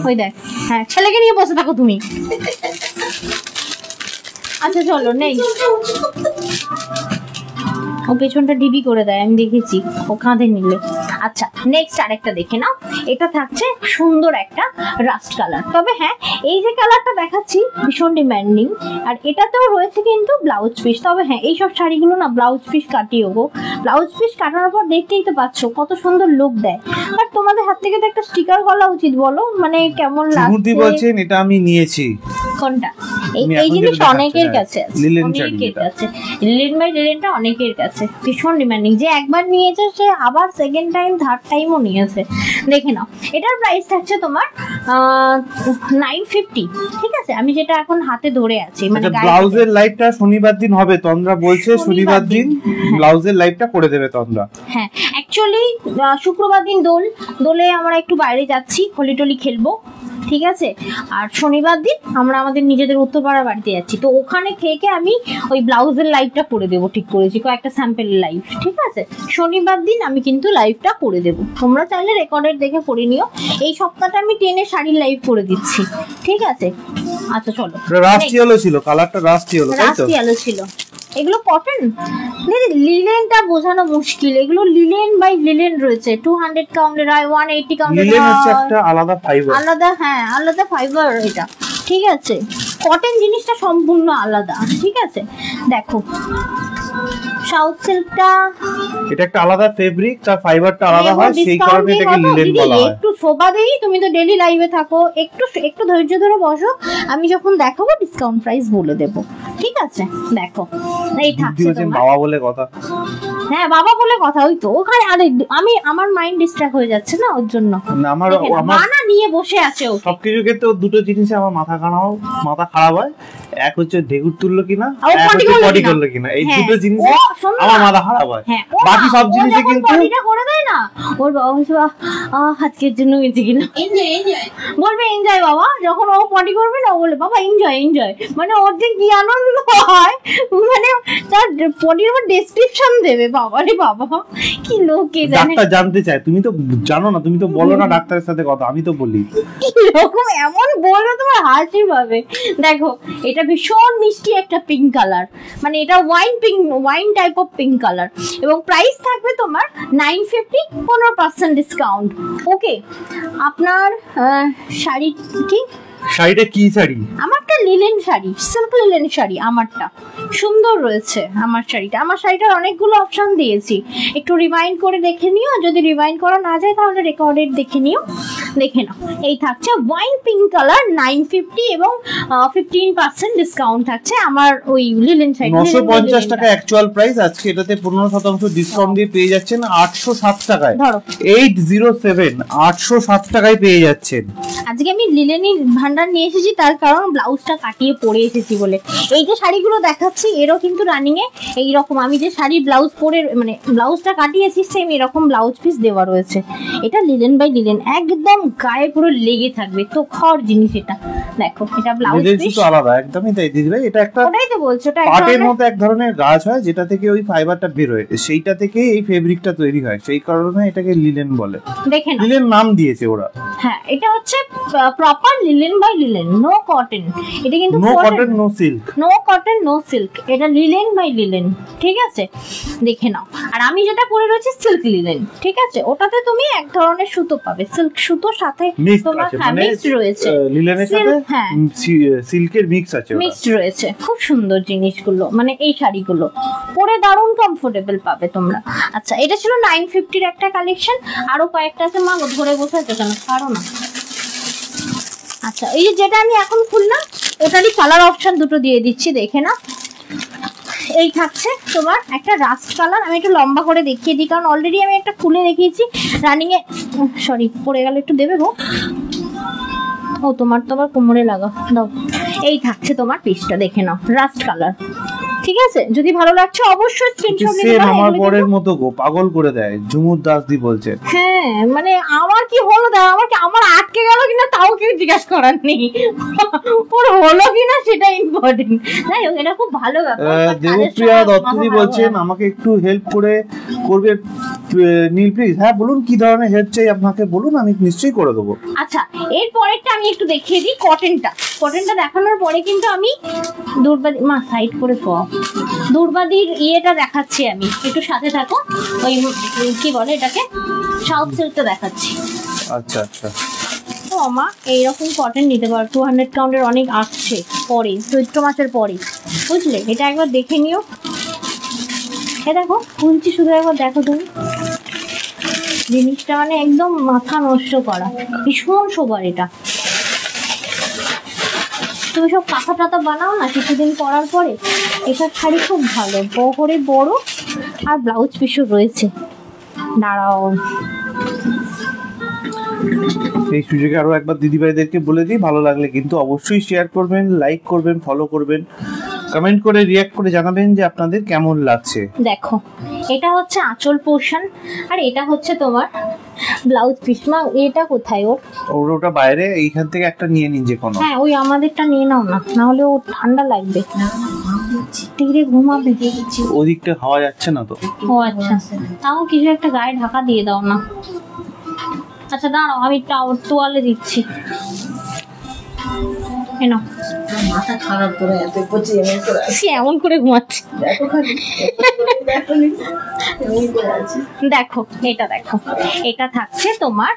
ওই দেখ, হ্যাঁ ছেলেকে নিয়ে বসে থাকো তুমি। আচ্ছা চলো, নেই ও পেছনটা ডিবি করে দেয়, আমি দেখেছি, ও কাঁধে নিলে। আচ্ছা নেক্সট আরেকটা দেখে নাও, এটা থাকছে সুন্দর একটা রাস্ট কালার। তবে হ্যাঁ এই যে কালারটা দেখাচ্ছি ভীষণ ডিমান্ডিং, আর এটাতেও রয়েছে কিন্তু ব্লাউজ পিস। তবে হ্যাঁ এইসব শাড়িগুলো না ব্লাউজ পিস কাটিও গো, ব্লাউজ পিস কাটানোর পর দেখতেই তো পাচ্ছ কত সুন্দর লুক দেয়। বাট তোমাদের হাত থেকে তো একটা স্টিকার করা উচিত, বলো মানে কেমন চুমুরদি লাগছে। বলছেন এটা আমি নিয়েছি। কোনটা? আমি এই এখন জিনিস যেটা অনেকের দেখাচ্ছি, কাছে আছে, লিলেন শাড়ি অনেকের যেটা। কাছে লিলেন বাই লিলেনটা অনেকের কাছে ভীষণ ডিমান্ডিং, যে একবার নিয়েছে সে আবার সেকেন্ড টাইম থার্ড টাইমও নিয়েছে। দেখে নাও এটার প্রাইস থাকছে তোমার 950, ঠিক আছে? আমি যেটা এখন হাতে ধরে আছি মানে আচ্ছা ব্লাউজের লাইভটা শনিবার দিন হবে, তন্দ্রা বলছে শনিবার দিন ব্লাউজের লাইভটা করে দেবে তন্দ্রা। হ্যাঁ অ্যাকচুয়ালি শুক্রবার দিন দোলে আমরা একটু বাইরে যাচ্ছি, হোলি টোলি খেলবো, ঠিক আছে? আর শনিবার দিন আমরা আমাদের নিজেদের উত্তরপাড়ার বাড়িতে যাচ্ছি, তো ওখানে থেকে আমি ওই ব্লাউজের লাইভটা করে দেবো, ঠিক করেছি, কয়েকটা স্যাম্পেল লাইভ, ঠিক আছে? শনিবার দিন আমি কিন্তু লাইভটা করে দেবো, তোমরা চাইলে রেকর্ডের দেখে করে নিও। এই সপ্তাহটা আমি টেনে শাড়ির লাইভ করে দিচ্ছি, ঠিক আছে? আচ্ছা চলো, রাস্ট ইয়েলো ছিল, কালারটা রাস্ট ইয়েলো, তাই তো? রাস্ট ইয়েলো ছিল। এগুলো কটন, লিলেনটা বোঝানো মুশকিল, এগুলো লিলেন বাই লিলেন রয়েছে। 200 কাউন্টের হয়, 180 কাউন্টের লিলেন হয়, হচ্ছে একটা আলাদা ফাইবার, আলাদা, হ্যাঁ আলাদা ফাইবার এটা, ঠিক আছে? কটন জিনিসটা সম্পূর্ণ আলাদা, ঠিক আছে? দেখো সাউথ সিল্কটা এটা একটা আলাদা ফেব্রিক, তার ফাইবারটা আলাদা হয়, সেই কারণে এটাকে লিলেন বলা হয়। একটু শোভা দেই, তুমি তো ডেইলি লাইভে থাকো, একটু ধৈর্য ধরে বসো, আমি যখন দেখাবো ডিসকাউন্ট প্রাইস বলে দেব, ঠিক আছে? দেখো এই থাকছে তোমার, বাবা বলে কথা। হ্যাঁ বাবা বলে কথা, ওই তো ওখানে। আরে আমার মাইন্ড ডিস্ট্রাক্ট হয়ে যাচ্ছে না ওর জন্য, না আমার মানা নিয়ে বসে আছে ও। সবকিছু ক্ষেত্রে দুটো জিনিসে আমার মাথা খারাপ হয়, এক হচ্ছে ঢেকুর তুললো কিনা, আর এক হচ্ছে পটি পটি করলো করলো কিনা, এই হ্যাঁ, দুটো জিনিসে ও শোনো আমার না, মাথা খারাপ হয়। হ্যাঁ, ও বাকি না, সব ও জিনিসে যখন কিন্তু পটিটা করে দেয় না, ওর বাবা বলছে আজকের জন্য গেছে কিনা, বলবে এনজয় বাবা। যখন ও পটি করবে না ও বলে বাবা এনজয়, মানে ওর যে কি আনন্দ হয়, মানে তার পটির উপর ডেসক্রিপশন দেবে। বাবা রে বাবা, কি লোক কে জানে, ডাক্তার জানতে চায়, তুমি তো জানো না, তুমি তো বলো না ডাক্তারের সাথে কথা, আমি তো বলি। এরকম এমন বলবে তোমার হাসি পাবে। দেখো এটা ভীষণ মিষ্টি একটা পিঙ্ক কালার, মানে এটা wine type of pink colour, এবং প্রাইস থাকবে তোমার 950, 15% ডিসকাউন্ট। ওকে, আপনার শাড়ি কি? শাড়িটা কি শাড়ি? আমারটা linen sari, silk linen sari আমারটা, সুন্দর রয়েছে আমার শাড়িটা। আমার শাড়িটার অনেকগুলো অপশন দিয়েছি, একটু রিমাইন্ড করে দেখে নিও, যদি রিমাইন্ড করা না যায় তাহলে রেকর্ডেড দেখে নিও, দেখে নাও। এই থাকছে ওয়াইন পিঙ্ক কালার 950 এবং 15% ডিসকাউন্ট থাকছে আমার ওই লিলেন শাড়ি। 950 টাকা অ্যাকচুয়াল প্রাইস, আজকে এটাতে 15% ডিসকাউন্ট দিয়ে পেয়ে যাচ্ছেন 807 টাকায়। ধরো 807 807 টাকায় পেয়ে যাচ্ছেন। আজকে আমি লিলেনি ভান্ডার নিয়ে এসেছি, তার কারণ ব্লাউজটা কাটিয়ে পরে এসেছি বলে। এই যে শাড়িগুলো দেখাচ্ছি এরও কিন্তু রানিং এ এইরকম, আমি যে শাড়ির ব্লাউজ পরে মানে ব্লাউজটা কাটিয়েছি সেম এরকম ব্লাউজ পিস দেওয়া রয়েছে। এটা লিলেন বাই লিলেন, একদম গায়ে পুরো লেগে থাকবে, তো খড় জিনিস এটা। দেখো এটা ব্লাউজ পিস তো আলাদা, একদমই তাই দিদি ভাই। এটা একটা ওটাই তো বলছো, এটা পাটের মতো এক ধরনের গাছ হয়, যেটা থেকে ওই ফাইবারটা বের হয়, সেইটা থেকে এই ফেব্রিকটা তৈরি হয়, সেই কারণে এটাকে লিলেন বলে। দেখেন লিলেন নাম দিয়েছে ওরা। হ্যাঁ এটা হচ্ছে proper linen by linen, no cotton. এটা কিন্তু no cotton no silk, no cotton no silk, এটা লিলেন বাই লিলেন, ঠিক আছে? দেখে নাও। আর আমি যেটা পরে রয়েছি সিল্ক লিলেন, ঠিক আছে? ওটাতে তুমি এক ধরনের সুতো পাবে, সিল্ক সুতোর সাথে তোমার মিক্স রয়েছে, লিলেনের সাথে হ্যাঁ সিল্কের মিক্স আছে, মিক্স রয়েছে। খুব সুন্দর জিনিসগুলো, মানে এই শাড়িগুলো পরে দারুণ কমফোর্টেবল পাবে তোমরা। আচ্ছা এটা ছিল 950 এর একটা কালেকশন, আরো কয়েকটা আছে, মা ধরে বসে আছে কেন, পারো না? আচ্ছা এই যেটা আমি এখন খুললাম ওটারই কালার অপশন দুটো দিয়ে দিচ্ছি, দেখে না। এই থাকছে তোমার একটা রাস্ট কালার, আমি একটু লম্বা করে দেখিয়ে দিই কারণ অলরেডি আমি একটা খুলে দেখিয়েছি রানিং এ। সরি পড়ে গেল, একটু দেবে গো। ও তোমার তো আবার কোমরে লাগা দাও। এই থাকছে তোমার পিসটা, দেখে নাও, রাস্ট কালার, ঠিক আছে? যদি ভালো লাগছে অবশ্যই স্ক্রিনশট নিয়ে সেম আমার বরের মতো গো, পাগল করে দেয়। ঝুমুর দাসদি বলছে, হ্যাঁ মানে আমার কি হলো, আমার আটকে গেল কিনা তাও কেউ জিজ্ঞাসা করার নেই, ওর হলো কিনা সেটা ইম্পর্টেন্ট। যাই হোক এটা খুব ভালো ব্যাপার। দেবপ্রিয়া দত্তদি বলছেন আমাকে একটু হেল্প করবে নীল প্লিজ। হ্যাঁ বলুন, কি ধরনের হেল্প চাই আপনাকে বলুন, আমি নিশ্চয়ই করে দেবো। আচ্ছা এর পরেরটা আমি একটু দেখিয়ে দিই, কটনটা দেখানোর পরে কিন্তু আমি মা সাইড করে শোয়া দুর্বাদির ইয়েটা দেখাচ্ছি আমি, একটু সাথে থাকো। ওই কি বলে এটাকে, সাউথ সিল্কটা দেখাচ্ছি। আচ্ছা আচ্ছা, তো আমা এইরকম কটন নিতে পারো, 200 কাউন্টের অনেক আসছে পরে, চৈত্র মাসের পরে, বুঝলে? এটা একবার দেখে নিও। এ দেখো খুলছি, শুধু একবার দেখো তুমি জিনিসটা, মানে একদম মাথা নষ্ট করা, ভীষণ সোবার এটা। তুমি সব কাঁথা টাথা বানাও না কিছুদিন পরার পরে, এটার শাড়ি খুব ভালো, বহরে বড় আর ব্লাউজ পিসও রয়েছে। দাঁড়াও, এই সুযোগে আরো একবার দিদিভাইদেরকে বলে দিই, ভালো লাগলে কিন্তু অবশ্যই শেয়ার করবেন, লাইক করবেন, ফলো করবেন, কমেন্ট করে রিয়াক্ট করে জানাবেন যে আপনাদের কেমন লাগছে। দেখো এটা হচ্ছে আঁচল পোর্শন, আর এটা হচ্ছে তোমার ব্লাউজ পিস। মা এটা কোথায় ওর? ওটা বাইরে, এইখান থেকে একটা নিয়ে নিন যে কোনো। হ্যাঁ ওই আমাদেরটা নিয়ে নাও না, না হলে ওর ঠান্ডা লাগবে, তীরে ঘুমাবে। ওদিকটা হাওয়া যাচ্ছে না তো। ও আচ্ছা, তাও কিছু একটা গায়ে ঢাকা দিয়ে দাও না। আচ্ছা দাঁড়াও, আমি তোয়ালে দিচ্ছি। এনো মাথা খারাপ করে এত করছি, এমন করে আছি। সে এমন করে ঘুমাচ্ছে, দেখো খালি দেখো নি, এমন করে আছি। দেখো এটা, দেখো এটা থাকছে তোমার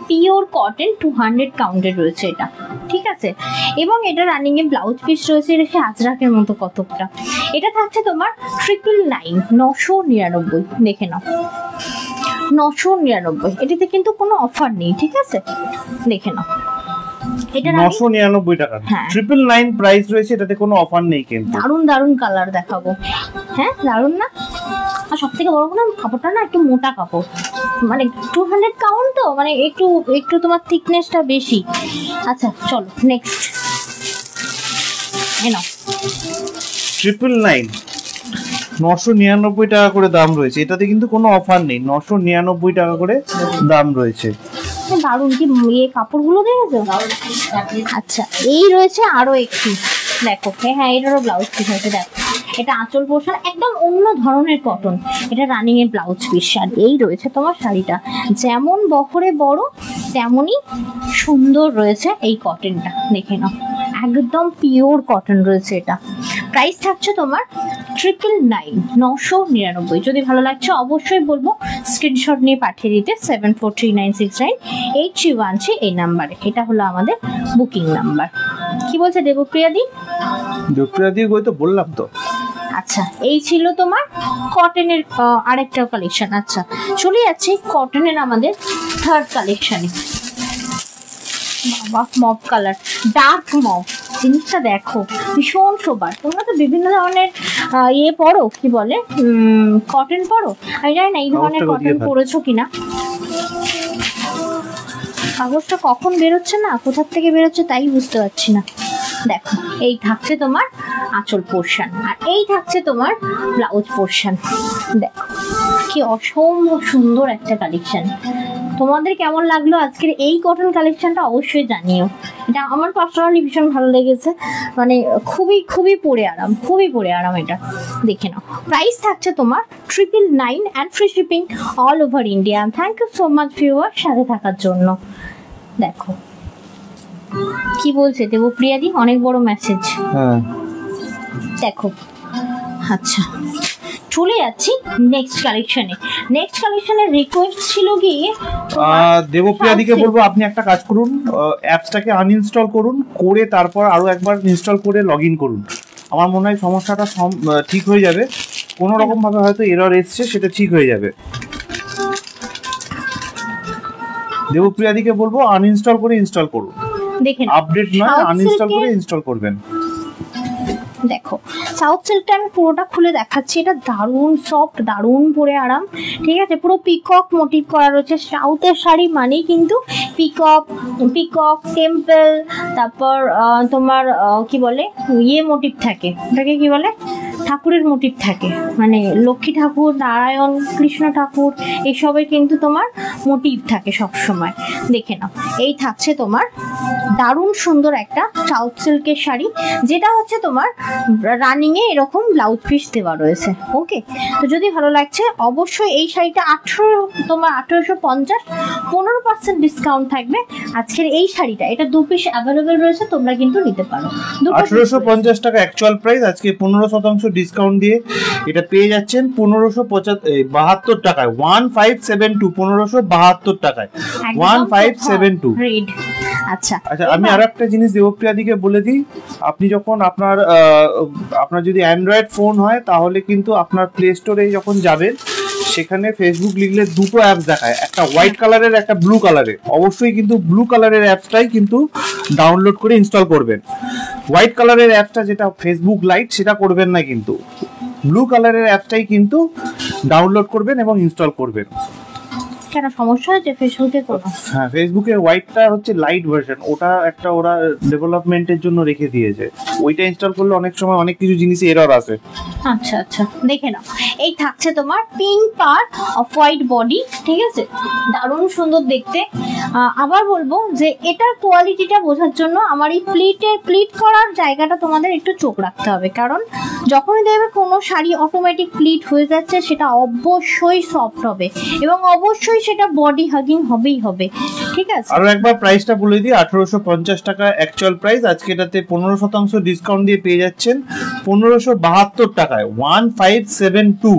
পিওর কটন, 200 কাউন্টের রয়েছে এটা, ঠিক আছে? এবং এটা রানিং এ ব্লাউজ পিস রয়েছে, রেখে আজরাকের মতো কতকটা। এটা থাকছে তোমার 999, 999, দেখে নাও 999। এটাতে কিন্তু কোনো অফার নেই, ঠিক আছে? দেখে নাও, এটা 999 টাকা, হ্যাঁ। 999 প্রাইস রয়েছে, এটাতে কোনো অফার নেই কিন্তু। দারুন দারুন কালার দেখাবো, হ্যাঁ দারুন না? আর সব থেকে বড় কথা, কাপড়টা না একটু মোটা কাপড়, মানে 200 কাউন্ট তো, মানে একটু একটু তোমার থিকনেসটা বেশি। আচ্ছা চলো নেক্সট, এনো 999, 999 টাকা করে দাম রয়েছে, এটাতে কিন্তু কোনো অফার নেই, 999 টাকা করে দাম রয়েছে। দারুন, কি ইয়ে কাপড়গুলো দেখেছো? আচ্ছা এই রয়েছে আরো একটি, দেখো হ্যাঁ এটারও ব্লাউজ পিস আছে, দেখো এটা আঁচল পোর্শন, একদম অন্য ধরনের কটন, এটা রানিং এর ব্লাউজ পিস। আর এই রয়েছে তোমার শাড়িটা, যেমন বহরে বড় তেমনই সুন্দর রয়েছে এই কটনটা, দেখে নাও একদম পিওর কটন রয়েছে এটা। প্রাইস থাকছে তোমার 999, 999। যদি ভালো লাগছে অবশ্যই বলবো স্ক্রিনশট নিয়ে পাঠিয়ে দিতে 7439698313 এই নাম্বারে। এটা হলো আমাদের বুকিং নাম্বার। কি বলছে দেবপ্রিয়া দি? দেবপ্রিয়া দি ওই তো বললাম তো। আচ্ছা এই ছিল তোমার কটনের আরেকটা কালেকশন। আচ্ছা চলে যাচ্ছি কটনের আমাদের থার্ড কালেকশনে। বাবা মব কালার, ডার্ক মব, জিনিসটা দেখো ভীষণ সোবার। তোমরা তো বিভিন্ন ধরনের ইয়ে পরো, কি বলে কটন পরো, আমি জানি না এই ধরনের কটন পরেছো কিনা। কাগজটা কখন বেরোচ্ছে না, কোথার থেকে বেরোচ্ছে তাই বুঝতে পারছি না। দেখো এই থাকছে তোমার আঁচল পোর্শন, আর এই থাকছে তোমার ব্লাউজ পোর্শন। দেখো কি অসম্ভব সুন্দর একটা কালেকশন। তোমাদের কেমন লাগলো আজকের এই কটন কালেকশনটা অবশ্যই জানিও। এটা আমার পার্সোনালি ভীষণ ভালো লেগেছে, মানে খুবই খুবই পরে আরাম, খুবই পরে আরাম। এটা দেখে নাও। প্রাইস থাকছে তোমার 999 and free shipping all over India. Thank you so much viewer সাথে থাকার জন্য। দেখো কি বলছে দেবপ্রিয়া দি, অনেক বড় মেসেজ। হ্যাঁ দেখো আচ্ছা চলে যাচ্ছি নেক্সট কালেকশনে। নেক্সট কালেকশনের রিকোয়েস্ট ছিল কি দেবপ্রিয়া দিকে বলবো আপনি একটা কাজ করুন, অ্যাপসটাকে আনইনস্টল করুন, করে তারপর আরো একবার ইনস্টল করে লগইন করুন। আমার মনে হয় সমস্যাটা ঠিক হয়ে যাবে। কোনো রকম ভাবে হয়তো এরর এসছে, সেটা ঠিক হয়ে যাবে। দেবপ্রিয়া দিকে বলবো আনইনস্টল করে ইনস্টল করুন। দেখেন আপডেট নয়, আনইনস্টল করে ইনস্টল করবেন। দেখো সাউথ সিল্কটা আমি পুরোটা খুলে দেখাচ্ছি। এটা দারুণ সফট, দারুণ পরে আরাম, ঠিক আছে? পুরো পিকক মোটিভ করা রয়েছে। সাউথের শাড়ি মানেই কিন্তু পিকক, পিকক টেম্পল, তারপর তোমার কি বলে ইয়ে মোটিভ থাকে, ওটাকে কি বলে ঠাকুরের মোটিভ থাকে, মানে লক্ষ্মী ঠাকুর, নারায়ণ, কৃষ্ণ ঠাকুর, এসবের কিন্তু তোমার মোটিভ থাকে সব সময়। দেখে নাও, এই থাকছে তোমার দারুণ সুন্দর একটা সাউথ সিল্কের শাড়ি, যেটা হচ্ছে তোমার রানিং এ এরকম ব্লাউজ পিস দেওয়া রয়েছে। ওকে, তো যদি ভালো লাগছে অবশ্যই এই শাড়িটা 1850, 15% ডিসকাউন্ট থাকবে আজকের এই শাড়িটা। এটা 2 পিস অ্যাভেলেবেল রয়েছে, তোমরা কিন্তু নিতে পারো। 1850 টাকা অ্যাকচুয়াল প্রাইস, আজকে 15% ডিসকাউন্ট দিয়ে এটা পেয়ে যাচ্ছেন 1572 টাকায়। 1572, 1572 টাকায় 1572 রেড। আচ্ছা আচ্ছা, আমি আর একটা জিনিস দেবপ্রিয়াদিকে বলে দিই, আপনি যখন আপনার যদি অ্যান্ড্রয়েড ফোন হয় তাহলে কিন্তু আপনার প্লে স্টোরে যখন যাবেন সেখানে ফেসবুক লিখলে দুটো অ্যাপস দেখায়, একটা হোয়াইট কালারের, একটা ব্লু কালারের। অবশ্যই কিন্তু ব্লু কালারের অ্যাপসটাই কিন্তু ডাউনলোড করে ইনস্টল করবেন। হোয়াইট কালারের অ্যাপসটা যেটা ফেসবুক লাইট সেটা করবেন না, কিন্তু ব্লু কালারের অ্যাপসটাই কিন্তু ডাউনলোড করবেন এবং ইনস্টল করবেন। কেন সমস্যা হয়েছে ফেসবুকে কোনো? হ্যাঁ, ফেসবুকের হোয়াইটটা হচ্ছে লাইট ভার্সন, ওটা একটা ওরা ডেভেলপমেন্টের জন্য রেখে দিয়েছে। ওইটা ইনস্টল করলে অনেক সময় অনেক কিছু জিনিসে এরর আসে। আচ্ছা আচ্ছা, দেখে নাও, এই থাকছে তোমার পিঙ্ক পার অফ হোয়াইট বডি, ঠিক আছে, দারুণ সুন্দর দেখতে। আবার বলবো যে এটার কোয়ালিটিটা বোঝার জন্য আমার এই প্লিট করার জায়গাটা তোমাদের একটু চোখ রাখতে হবে, কারণ যখনই দেখবে কোনো শাড়ি অটোমেটিক প্লিট হয়ে যাচ্ছে সেটা অবশ্যই সফট হবে এবং অবশ্যই সেটা বডি হাগিং হবেই হবে, ঠিক আছে। আরো একবার প্রাইসটা বলে দিই, 1850 টাকা অ্যাকচুয়াল প্রাইস, আজকে এটাতে 15% ডিসকাউন্ট দিয়ে পেয়ে যাচ্ছেন 1572 টাকায়। 1572,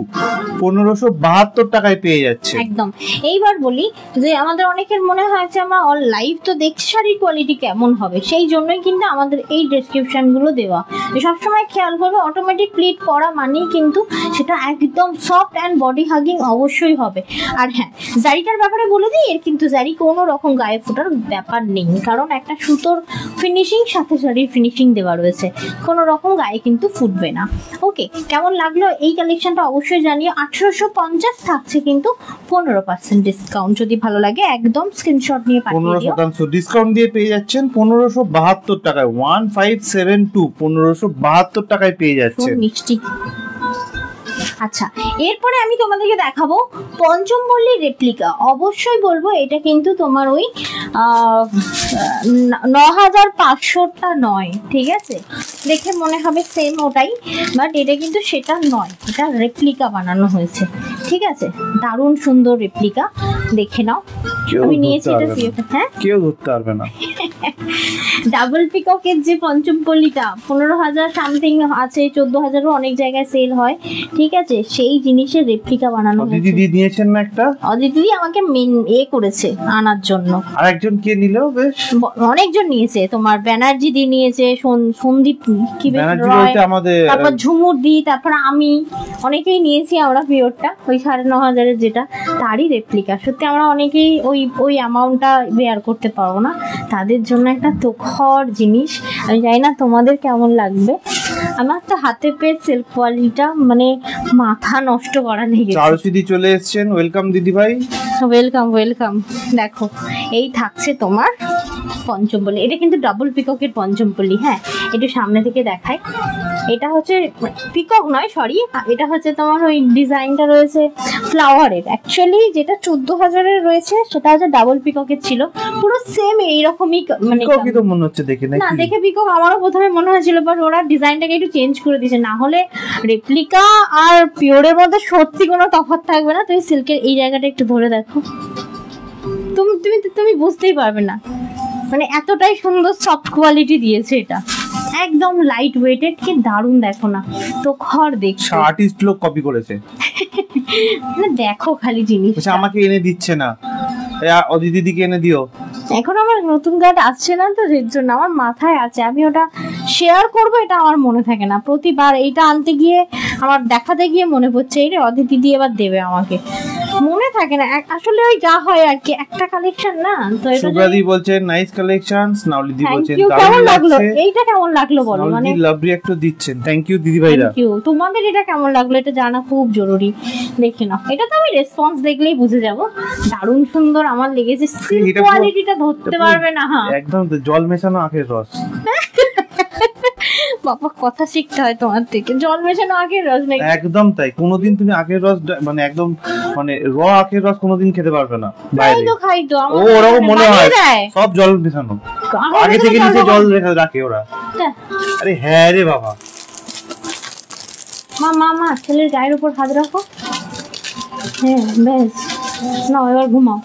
1572 টাকায় পেয়ে যাচ্ছে একদম। এইবার বলি যে আমাদের অনেকের মনে হয় যে আমরা অল লাইভ তো দেখছি শাড়ির কোয়ালিটি কেমন হবে, সেই জন্যই কিন্তু আমাদের এই ডেসক্রিপশন গুলো দেওয়া। সবসময় খেয়াল করবে অটোমেটিক প্লিট করা মানেই কিন্তু সেটা একদম সফট অ্যান্ড বডি হাগিং অবশ্যই হবে। আর হ্যাঁ, জারিটার ব্যাপারে বলে দিই, এর কিন্তু জারি কোনো রকম গায়ে ফোটার ব্যাপার নেই, কারণ একটা সুতোর ফিনিশিং সাথে শাড়ির ফিনিশিং দেওয়া রয়েছে, কোনো রকম গায়ে কিন্তু ফুটবে না। ওকে, কেমন লাগলো এই কালেকশনটা অবশ্যই জানিও। 1850 থাকছে কিন্তু 15% ডিসকাউন্ট, যদি ভালো লাগে একদম স্ক্রিনশট নিয়ে পাঠিয়ে দিও। 15% ডিসকাউন্ট দিয়ে পেয়ে যাচ্ছেন 1572 টাকায়। 1572, 1572 টাকায় পেয়ে যাচ্ছে। মিষ্টি। আচ্ছা, এরপরে আমি তোমাদেরকে দেখাবো পঞ্চমপল্লী রেপ্লিকা। অবশ্যই বলবো এটা কিন্তু তোমার ওই 9500টা নয়, ঠিক আছে, দেখে মনে হবে সেম ওটাই, বাট এটা কিন্তু সেটা নয়, এটা রেপ্লিকা বানানো হয়েছে, ঠিক আছে, দারুণ সুন্দর রেপ্লিকা, দেখে নাও। আমি নিয়েছি এটা, হ্যাঁ কেউ ধরতে পারবে না। ডাবল পিককের যে পঞ্চমপল্লীটা 15,000 সামথিং আছে, 14,000ও অনেক জায়গায় সেল হয়, ঠিক আছে, সেই জিনিসের রেপ্লিকা বানানো হয়েছে। দিদি দিয়েছেন না একটা, দিদি আমাকে করেছে আনার জন্য। আর একজন কে নিল, বেশ অনেকজন নিয়েছে, তোমার ব্যানার্জি দি নিয়েছে, সন্দীপ কি আমাদের, তারপর ঝুমুর দি, তারপর আমি, অনেকেই নিয়েছি আমরা পিওরটা ওই 9,500-এর যেটা, তারই রেপ্লিকা। সত্যি আমরা অনেকেই ওই অ্যামাউন্টটা বেয়ার করতে পারবো না, তাদের জন্য একটা তোখর জিনিস। আমি জানি না তোমাদের কেমন লাগবে, আমার তো হাতে পেয়ে সিল্ক কোয়ালিটিটা মানে মাথা নষ্ট করা নেই। চারুশিদি চলে এসেছেন, ওয়েলকাম দিদি ভাই। Welcome welcome. দেখো, এই থাকছে তোমার পঞ্চমপল্লী, এটা কিন্তু ডাবল পিককের পঞ্চমপল্লী। হ্যাঁ, একটু সামনে থেকে দেখাই, এটা হচ্ছে পিকক নয়, সরি, এটা হচ্ছে তোমার ওই ডিজাইনটা রয়েছে ফ্লাওয়ারের। অ্যাকচুয়ালি যেটা 14,000-এর রয়েছে সেটা হচ্ছে ডাবল পিককের ছিল, পুরো সেম এইরকমই, মানে মনে হচ্ছে দেখে না, দেখে পিকক আমারও প্রথমে মনে হয়েছিল, বাট ওরা ডিজাইনটাকে একটু চেঞ্জ করে দিয়েছে, না হলে রেপ্লিকা আর পিওরের মধ্যে সত্যি কোনো তফাৎ থাকবে না। তুমি সিল্কের এই জায়গাটা একটু ধরে দেখো, তুমি বুঝতেই পারবে না, মানে এতটাই সুন্দর সফট কোয়ালিটি দিয়েছে এটা, একদম লাইট ওয়েটেড, কি দারুণ, দেখো না তো ঘর দেখছো, আর্টিস্ট লোক কপি করেছে, মানে দেখো খালি জিনিস। আমাকে এনে দিচ্ছে না, দিদিকে এনে দিও। এখন আমার নতুন গার্ড আসছে না তো, এর জন্য আমার মাথায় আছে, আমি ওটা শেয়ার করবো, এটা আমার মনে থাকে না। প্রতিবার এইটা আনতে গিয়ে আমার দেখাতে গিয়ে মনে পড়ছে, এই রে অদিতি দিদি এবার দেবে আমাকে, মনে থাকে না আসলে, ওই যা হয় আর কি, একটা কালেকশন না তো। এটা সুব্রাদি বলছেন নাইস কালেকশনস, নাওলিদি বলছেন কেমন লাগলো, এইটা কেমন লাগলো বলো, মানে লাভ রিঅ্যাক্ট দিচ্ছেন, থ্যাংক ইউ দিদি ভাইরা, থ্যাংক ইউ। তোমাদের এটা কেমন লাগলো এটা জানা খুব জরুরি। দেখে নাও, এটা তো আমি রেসপন্স দেখলেই বুঝে যাব, দারুণ সুন্দর আমার লেগেছে, কোয়ালিটিটা ধরতে পারবে না। হ্যাঁ, একদম জল মেশানো আখের রস, বাবা কথা শিখতে হয় তোমার থেকে। জল মেশানো আখের রস নাকি? একদম তাই, কোনোদিন তুমি আখের রস মানে একদম মানে র আখের রস কোনোদিন খেতে পারবে না খাই বাইরে। তো খাই তো, ও ওরকম মনে হয় দেয় সব জল মেশানো, আখের আগে রসে থেকে তো নিচে জল জল রাখে ওরা। দেয়। আরে হ্যাঁ রে বাবা। মা মা মা ছেলের গায়ের উপর হাত রাখো। হ্যাঁ বেশ, না এবার ঘুমাও।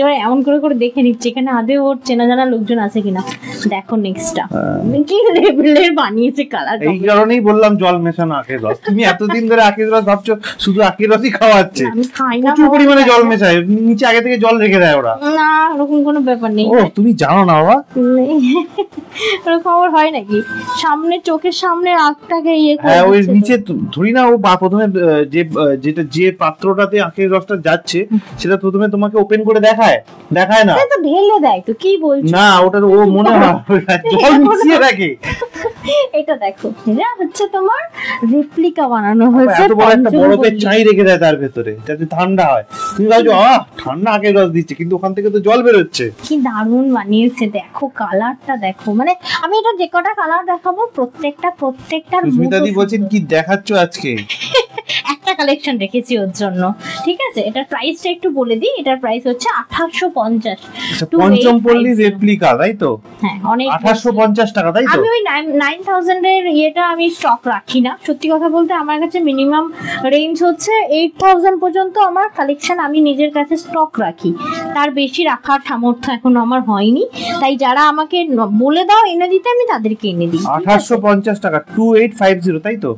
এবার এমন করে করে দেখে নিচ্ছে এখানে আদেও ওর চেনা জানা লোকজন আছে কিনা। দেখো নেক্সটটা কি লেভেলের বানিয়েছে কালার। এই কারণেই বললাম জল মেশানো আখের রস। তুমি এতদিন ধরে আখের রস ভাবছো শুধু আখের রসই খাওয়াচ্ছে, আমি খাই না, প্রচুর পরিমাণে জল মেশায়, নিচে আগে থেকে জল রেখে দেয় ওরা। না ওরকম কোনো ব্যাপার নেই। ও তুমি জানো না বাবা, ওরকম আবার হয় নাকি? সামনে চোখের সামনে আখটাকে ইয়ে করে হ্যাঁ ওই দিচ্ছে তো। নিচে ধরি না ও প্রথমে যে পাত্রটাতে আখের রসটা যাচ্ছে সেটা প্রথমে তোমাকে ওপেন করে দেখায় না, সে তো ঢেলে দেয় তো, কি বলছো? না ওটা ও মনে হয় জল মিশিয়ে রাখে। এটা দেখো, এটা হচ্ছে তোমার রেপ্লিকা বানানো হয়েছে। এত বড় একটা বরফের পঞ্চমপল্লী। চাই রেখে দেয় তার ভেতরে যাতে ঠান্ডা হয়। তুমি ভাবছো ঠান্ডা আখের রস দিচ্ছে, কিন্তু ওখান থেকে তো জল বেরোচ্ছে। কি দারুণ বানিয়েছে, দেখো কালারটা দেখো। মানে আমি এটা যে কটা কালার দেখাবো প্রত্যেকটার সুস্মিতা দি বলছেন কি দেখাচ্ছ আজকে? একটা কালেকশন রেখেছি ওর জন্য, ঠিক আছে? এটার প্রাইসটা একটু বলে দিই। এটার প্রাইস হচ্ছে 2850। পঞ্চমপল্লী রেপ্লিকা তাই তো? হ্যাঁ অনেক 2850 টাকা তাই তো? আমি ওই 9000 এর ইয়েটা আমি স্টক রাখি না, সত্যি কথা বলতে। আমার কাছে মিনিমাম রেঞ্জ হচ্ছে 8000 পর্যন্ত আমার কালেকশন আমি নিজের কাছে স্টক রাখি, তার বেশি রাখার সামর্থ্য এখনো আমার হয়নি। তাই যারা আমাকে বলে দাও এনে দিতে, আমি তাদেরকে এনে দিই। 2850 টাকা 2850 তাই তো?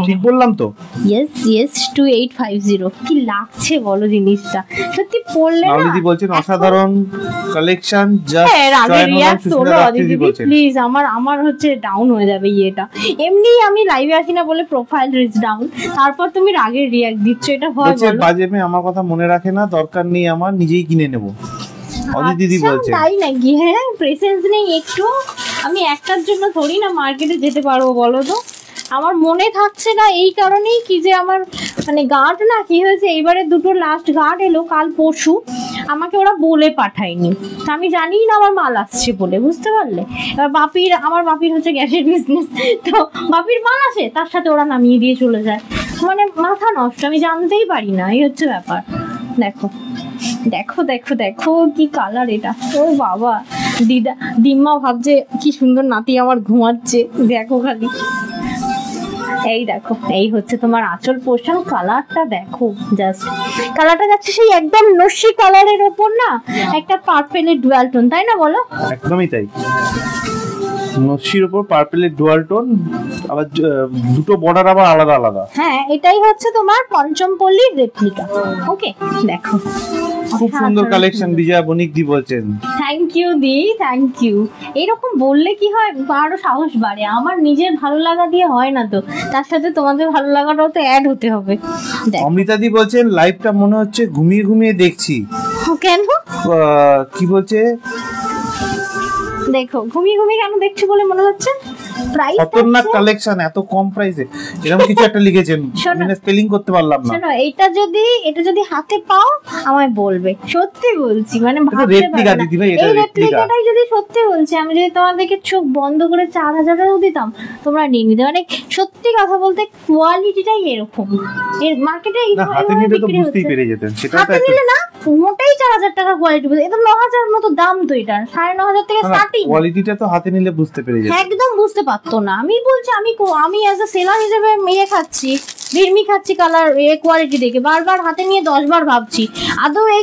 ঠিক বললাম তো? Yes yes 2850। কি লাগছে বলো জিনিসটা, সত্যি পড়লে না। দিদি বলছেন অসাধারণ কালেকশন, জাস্ট হ্যাঁ, রাগে জয়েন হলাম। রিয়াক্ট সুস্মিতা তোলো দাস দিদি দিদি বলছেন প্লিজ। আমার হচ্ছে ডাউন হয়ে যাবে ইয়েটা। এমনি আমি লাইভে আসি না বলে প্রোফাইল রিচ ডাউন, তারপর তুমি রাগের রিয়াক্ট দিচ্ছ, এটা হয় বলছে বলো? বাজে মেয়ে আমার কথা মনে রাখে না, দরকার নেই আমার, নিজেই কিনে নেব। অদিতি দিদি আচ্ছা, বলছে তাই নাকি? হ্যাঁ প্রেসেন্স নেই একটু। আমি একটার জন্য থোড়ি না মার্কেটে যেতে পারবো বলো তো? আমার মনে থাকছে না এই কারণেই কি যে আমার মানে গার্ড না কি হয়েছে, এইবারে দুটো লাস্ট গার্ড এলো কাল পরশু, আমাকে ওরা বলে পাঠায়নি। তা আমি জানি না আমার মাল আসছে বলে, বুঝতে পারলে? এবার আমার বাপির হচ্ছে গ্যাসের বিজনেস, তো বাপির মাল আসে তার সাথে ওরা নামিয়ে দিয়ে চলে যায়। মানে মাথা নষ্ট, আমি জানতেই পারি না, এই হচ্ছে ব্যাপার। দেখো দেখো দেখো দেখো কি কালার এটা। ও বাবা, দিম্মা ভাবছে কি সুন্দর নাতি আমার ঘুমাচ্ছে, দেখো খালি। এই দেখো, এই হচ্ছে তোমার আঁচল পোর্শন। কালারটা দেখো, জাস্ট কালারটা যাচ্ছে সেই একদম নস্যি কালারের ওপর না একটা পার্পেলের ডুয়াল টোন, তাই না বলো? একদমই তাই, নস্যির উপর পার্পেলের ডুয়াল টোন, আবার দুটো বর্ডার আবার আলাদা আলাদা। হ্যাঁ এটাই হচ্ছে তোমার পঞ্চমপল্লীর রেপ্লিকা। ওকে দেখো, খুব সুন্দর কালেকশন। বিজয়া বণিক দি বলছেন thank you di, thank you. এরকম বললে কি হয়, আরো সাহস বাড়ে। আমার নিজের ভালো লাগা দিয়ে হয় না তো, তার সাথে তোমাদের ভালো লাগাটাও তো অ্যাড হতে হবে। দেখো অমৃতা দি বলছেন লাইভটা মনে হচ্ছে ঘুমিয়ে ঘুমিয়ে দেখছি। কেন কি বলছে? দেখো ঘুমিয়ে ঘুমিয়ে কেন দেখছো বলে মনে হচ্ছে? প্রাইস খতরনাক কালেকশন, এত কম প্রাইসে এরকম কিছু একটা লিখেছেন, শোনো। আমি স্পেলিং করতে পারলাম না। শোনো, এটা যদি হাতে পাও আমায় বলবে, সত্যি বলছি। মানে ভাবতে রেপ্লিকা পারো না। দিদি ভাই, এটা এই রেপ্লিকা। রেপ্লিকাটাই যদি সত্যি বলছি, আমি যদি তোমাদেরকে চোখ বন্ধ করে 4000 দিতাম তোমরা নিয়ে নিতে। মানে সত্যি কথা বলতে কোয়ালিটিটাই এরকম, এর মার্কেটে না হাতে নিলে তো বুঝতেই পেরে যেতেন, সেটা তো হাতে নিলে না মোটেই 4000 টাকা কোয়ালিটি বলতে, এটা 9000 মতো দাম তো। এটা 9500 থেকে স্টার্টিং। কোয়ালিটিটা তো হাতে নিলে বুঝতে পেরে যেতেন। একদম বুঝতে পারতো না। আমি বলছি আমি অ্যাজ এ সেলার হিসেবে খাচ্ছি, ভিড়মি খাচ্ছি কালার কোয়ালিটি দেখে, বারবার হাতে নিয়ে 10 বার ভাবছি আদৌ এই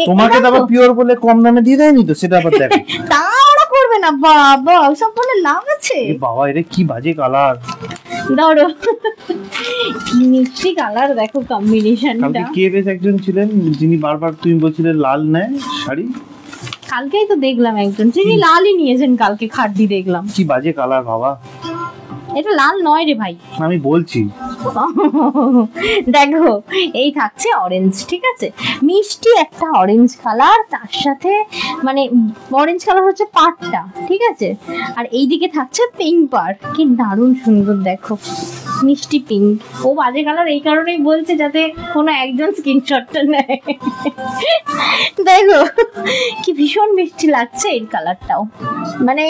তোমাকে তো আবার পিওর বলে কম দামে দিয়ে দেয়নি তো, সেটা আবার দেখো। তা ওরা করবে না বাবা, ওইসব বলে লাভ আছে? এ বাবা, এটা কি বাজে কালার। ধরো কি মিষ্টি কালার, দেখো কালকে কম্বিনেশনটা। কে বেশ একজন ছিলেন যিনি বারবার তুমি বলছিলে লাল নেয় শাড়ি, কালকেই তো দেখলাম একজন যিনি লালই নিয়েছেন, কালকে খাড্ডি দেখলাম। কি বাজে কালার বাবা। এটা লাল নয় রে ভাই। আমি বলছি দেখো এই থাকছে অরেঞ্জ, ঠিক আছে, মিষ্টি একটা অরেঞ্জ কালার, তার সাথে মানে অরেঞ্জ কালার হচ্ছে পাড়টা, ঠিক আছে, আর এইদিকে থাকছে পিঙ্ক পাড়, কি দারুণ সুন্দর দেখো, মিষ্টি পিঙ্ক। ও বাজে কালার এই কারণেই বলছে যাতে কোনো একজন স্ক্রিনশটটা নেয়। দেখো কি ভীষণ মিষ্টি লাগছে এই কালারটাও, মানে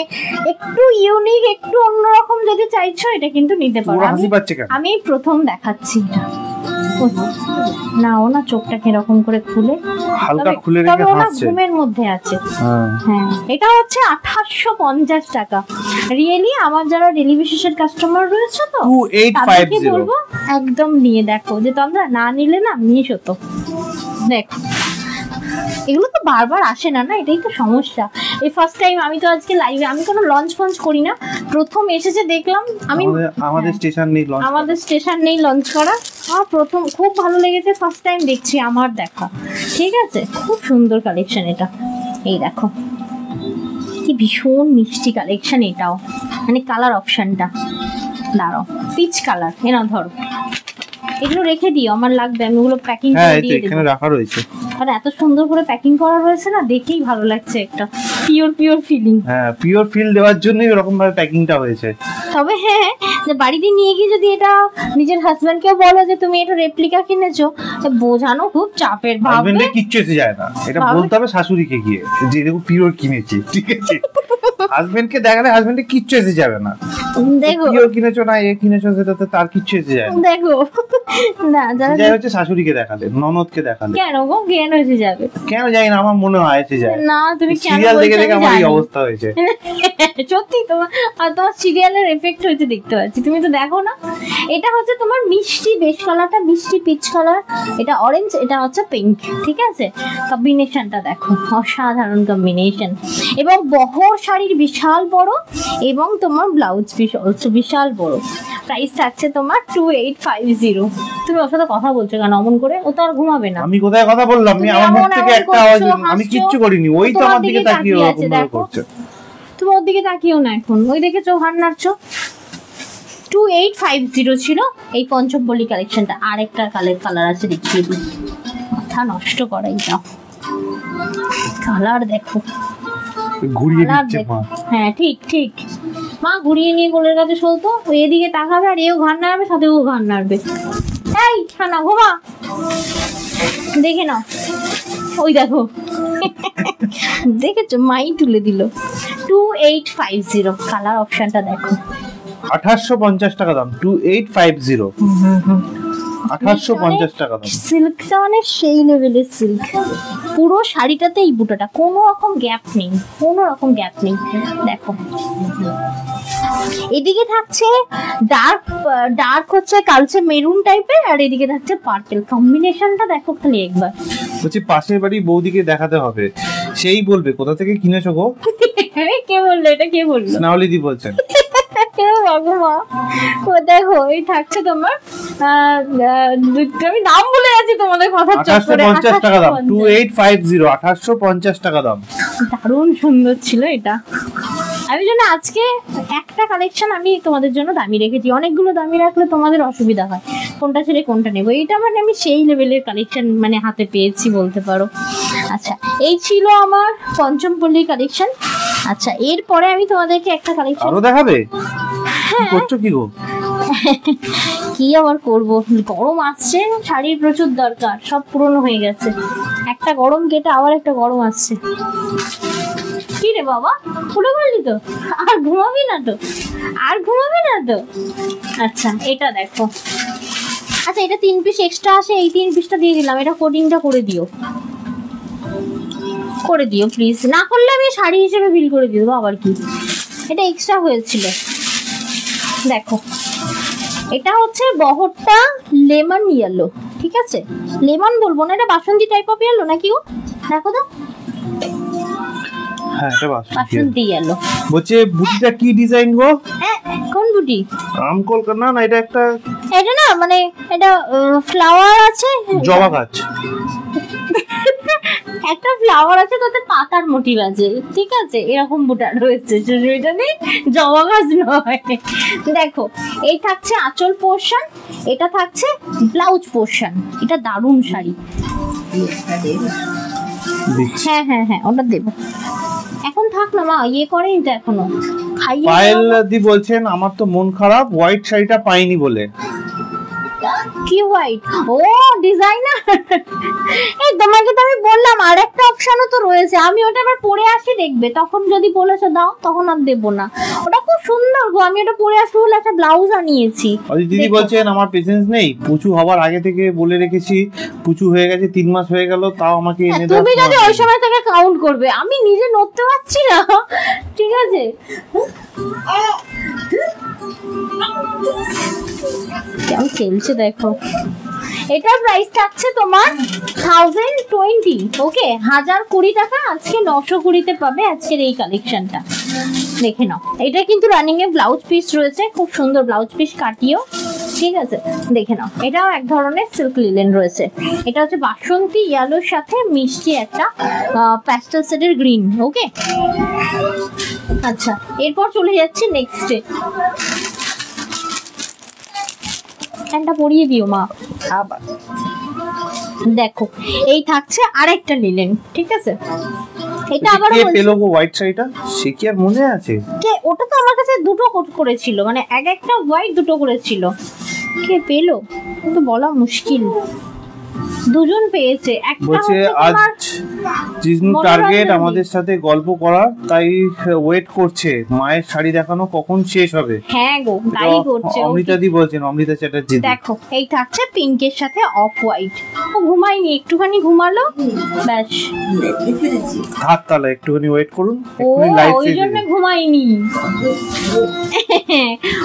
একটু ইউনিক, একটু অন্যরকম যদি চাইছো এটা কিন্তু নিতে পারো। পুরো হাসি পাচ্ছে কেন? আমি প্রথম দেখাচ্ছি এটা। না ও না চোখটা কিরকম করে খুলে হালকা খুলে তবে রেখে ও না হাসছে। ঘুমের মধ্যে আছে। হ্যাঁ হ্যাঁ এটা হচ্ছে 2850 টাকা। রিয়েলি আমার যারা ডেলি বেসিসের কাস্টমার রয়েছে তো তাদেরকে 2850 বলবো একদম নিয়ে দেখো, যে তোমরা না নিলে না মিস হতো। দেখো এগুলো তো বারবার আসে না, না এটাই তো সমস্যা। এই ফার্স্ট টাইম আমি তো আজকে লাইভে, আমি কোনো লঞ্চ ফঞ্চ করি না, প্রথম এসেছে দেখলাম আমি। আমাদের স্টেশন নেই লঞ্চ, আমাদের স্টেশন নেই লঞ্চ করা, আমার প্রথম খুব ভালো লেগেছে, ফার্স্ট টাইম দেখছি আমার দেখা, ঠিক আছে, খুব সুন্দর কালেকশন এটা। এই দেখো কি ভীষণ মিষ্টি কালেকশন এটাও, মানে কালার অপশনটা দাঁড়াও পিচ কালার, এনাও ধরো, এগুলো রেখে দিও, আমার লাগবে, আমি ওগুলো প্যাকিং হ্যাঁ করে এই তো দিয়ে এখানে দেবো। রাখা রয়েছে। আর এত সুন্দর করে প্যাকিং করা রয়েছে না, দেখেই ভালো লাগছে, একটা পিওর পিওর ফিলিং। হ্যাঁ পিওর ফিল দেওয়ার জন্যই এরকম ভাবে প্যাকিংটা হয়েছে। তবে হ্যাঁ, যে বাড়িতে নিয়ে গিয়ে যদি এটা নিজের হাজবেন্ডকেও বলো যে তুমি এটা রেপ্লিকা কিনেছো, বোঝানো খুব চাপের, ভাববে হাজবেন্ডে কিচ্ছু এসে যায় না, এটা ভাবে- বলতে হবে শাশুড়িকে গিয়ে যে এরকম পিওর কিনেছি, ঠিক আছে। হাজবেন্ডকে দেখালে হাজবেন্ডে কিচ্ছু এসে যাবে না, দেখো পিওর কিনেছো না এ কিনেছো সেটাতে তার কিচ্ছু এসে যায় না। দেখো না যারা যাই হচ্ছে শাশুড়িকে দেখালে, ননদকে দেখালে, কেন গো জ্ঞান হয়ে যাবে। কেন জানি না, আমার মনে হয় এসে যায়। না তুমি কেন সিরিয়াল দেখে বলছো দেখে আমি আমার এই জানি। অবস্থা হয়েছে। সত্যি তোমার, আর তোমার সিরিয়ালের এফেক্ট হয়েছে দেখতে পাচ্ছি, তুমি তো দেখো না। এটা হচ্ছে তোমার মিষ্টি বেশ কালারটা, মিষ্টি পিচ কালার, এটা অরেঞ্জ, এটা হচ্ছে পিঙ্ক, ঠিক আছে, কম্বিনেশনটা দেখো অসাধারণ কম্বিনেশন। এবং বহর শাড়ির বিশাল বড়, এবং তোমার ব্লাউজ পিস অলসো বিশাল বড়। প্রাইস থাকছে তোমার 2850। তুমি ওর সাথে কথা বলছো কেন অমন করে? ও তো আর ঘুমাবে না। আমি কোথায় কথা বললাম? তুমি আমার মুখ এমন থেকে এমন একটা আওয়াজ করছো, হলো। আমি হাসছো। কিচ্ছু করিনি, ওই তো তোমার আমার দিকে তাকিয়ে আছে, ওরকম ভাবে দেখো। করছে। তুমি ওর দিকে তাকিও না এখন, ওই দেখেছো হার নাড়ছো। 2850 ছিল এই পঞ্চমপল্লী কালেকশনটা। আরেকটা কালার আছে দেখিয়ে দিই, মাথা নষ্ট করাই দাও। কালার দেখো, ঘুরিয়ে কালার দিচ্ছে দেখো। মা। হ্যাঁ ঠিক ঠিক, মা ঘুরিয়ে নিয়ে কোলের কাছে সলতো, ওই এদিকে তাকাবে আর এও ঘাড় নাড়বে, সাথে ও ঘাড় নাড়বে। এই ছানা ঘুমা, দেখে নাও, ওই দেখো দেখেছো মাই তুলে দিল। 2850 কালার অপশনটা দেখো। 2850 টাকা দাম, 2850, 2850 টাকা দাম। সিল্কটা মানে সেই লেভেলের সিল্ক, পুরো শাড়িটাতে এই বুটাটা, কোনো রকম গ্যাপ নেই, কোনো রকম গ্যাপ নেই। দেখো এদিকে থাকছে ডার্ক হচ্ছে কালচে মেরুন টাইপের, আর এদিকে থাকছে পার্পল। কম্বিনেশনটা দেখো খালি একবার। বলছি পাশের বাড়ি বৌদিকে দেখাতে হবে, সেই বলবে কোথা থেকে কিনেছো গো। কে বললো এটা, কে বললো? স্নাওলিদি বলছেন। বাবা ও দেখো এই থাকছে তোমার আমি নাম ভুলে যাচ্ছি তোমাদের কথা। 2850 টাকা দাম, 2850, 2850 টাকা দাম। দারুণ সুন্দর ছিল এটা। আমি জন্য আজকে একটা কালেকশন আমি তোমাদের জন্য দামি রেখেছি, অনেকগুলো দামি রাখলে তোমাদের অসুবিধা হয়, কোনটা ছেড়ে কোনটা নেবো। এটা মানে আমি সেই লেভেলের কালেকশন মানে হাতে পেয়েছি বলতে পারো। আচ্ছা এই ছিল আমার পঞ্চমপল্লী কালেকশন। আচ্ছা এরপরে আমি তোমাদেরকে একটা কালেকশন আরো দেখাবে? কি করছো কি গো? কি আবার করব, গরম আসছে, শাড়ির প্রচুর দরকার, সব পুরনো হয়ে গেছে, একটা গরম কেটে আবার একটা গরম আসছে। কি রে বাবা পুরো বললি তো, আর ঘুমাবি না তো, আর ঘুমাবি না তো? আচ্ছা এটা দেখো, আচ্ছা এটা 3 পিস এক্সট্রা আসে, এই 3 পিসটা দিয়ে দিলাম, এটা কোডিংটা করে দিও, করে দিও প্লিজ, না করলে আমি শাড়ি হিসেবে বিল করে দিয়ে দেবো। আবার কি, এটা এক্সট্রা হয়েছিল। দেখো এটা হচ্ছে বহরটা লেমন ইয়েলো, ঠিক আছে, লেমন বলবো না, এটা বাসন্তী টাইপ অফ ইয়েলো নাকি ও, দেখো তো। হ্যাঁ এটা বাসন্তী ইয়েলো। বলছে বুটিটা কি ডিজাইন গো? কোন বুটি? আম কলকা না, না এটা একটা এটা না মানে এটা ফ্লাওয়ার আছে, জবা গাছ। একটা ফ্লাওয়ার আছে, তাতে পাতার মোটিভ আছে, ঠিক আছে, এরকম বুটা রয়েছে, এটা নেই জবা গাছ নয়। দেখো এই থাকছে আঁচল পোর্শন, এটা থাকছে ব্লাউজ পোর্শন। এটা দারুণ শাড়ি। হ্যাঁ হ্যাঁ হ্যাঁ, ওটা দেবো। এখন থাক না মা, ইয়ে করেনি তো এখনো, খাইয়ে। পায়েল দি বলছেন আমার তো মন খারাপ, হোয়াইট শাড়িটা পাইনি বলে। কি হোয়াইট? ও ডিজাইনার। এই তোমাকে তো আমি বললাম আর একটা অপশনও তো রয়েছে, আমি ওটা আবার পরে আসি দেখবে, তখন যদি বলেছো দাও তখন আর দেবো না। ওটা খুব সুন্দর গো, আমি ওটা পরে আসবো বলে একটা ব্লাউজ আনিয়েছি। দিদি বলছেন আমার পেশেন্স নেই, পুচু হবার আগে থেকে বলে রেখেছি, পুচু হয়ে গেছে 3 মাস হয়ে গেল, তাও আমাকে এনে দাও। তুমি যদি ওই সময় থেকে কাউন্ট করবে, আমি নিজে নড়তে পারছি না, ঠিক আছে। কেমন খেলছে দেখো। এটার প্রাইস থাকছে তোমার 1020, ওকে, 1020 টাকা। আজকে 920-তে পাবে আজকের এই কালেকশনটা, দেখে নাও। এটা কিন্তু রানিং এ ব্লাউজ পিস রয়েছে, খুব সুন্দর ব্লাউজ পিস কাটিও, ঠিক আছে, দেখে নাও। এটাও এক ধরনের সিল্ক লিলেন রয়েছে। এটা হচ্ছে বাসন্তী ইয়েলোর সাথে মিষ্টি একটা প্যাস্টেল শেডের গ্রিন, ওকে। আচ্ছা, এরপর চলে যাচ্ছি নেক্সটে। একটা পরিয়ে দিও মা। আবার দেখো এই থাকছে আরেকটা লিলেন, ঠিক আছে। এটা আবার কে পেলো গো হোয়াইট শাড়িটা? সে কি আর মনে আছে? কে? ওটা তো আমার কাছে দুটো কোট করেছিল, মানে এক একটা হোয়াইট দুটো করেছিল। কে পেলো তো বলা মুশকিল, দুজন পেয়েছে। একটা বলছে আজ জিজনু টার্গেট আমাদের সাথে গল্প করার, তাই ওয়েট করছে, মায়ের শাড়ি দেখানো কখন শেষ হবে। হ্যাঁ গো, তাই করছে। অমৃতা দি বলছেন, অমৃতা চ্যাটার্জি। দেখো এই থাকছে পিঙ্কের সাথে অফ হোয়াইট। ও ঘুমায়নি, একটুখানি ঘুমালো ব্যাস। থাক তাহলে একটুখানি ওয়েট করুন, ও ওই জন্য ঘুমায়নি।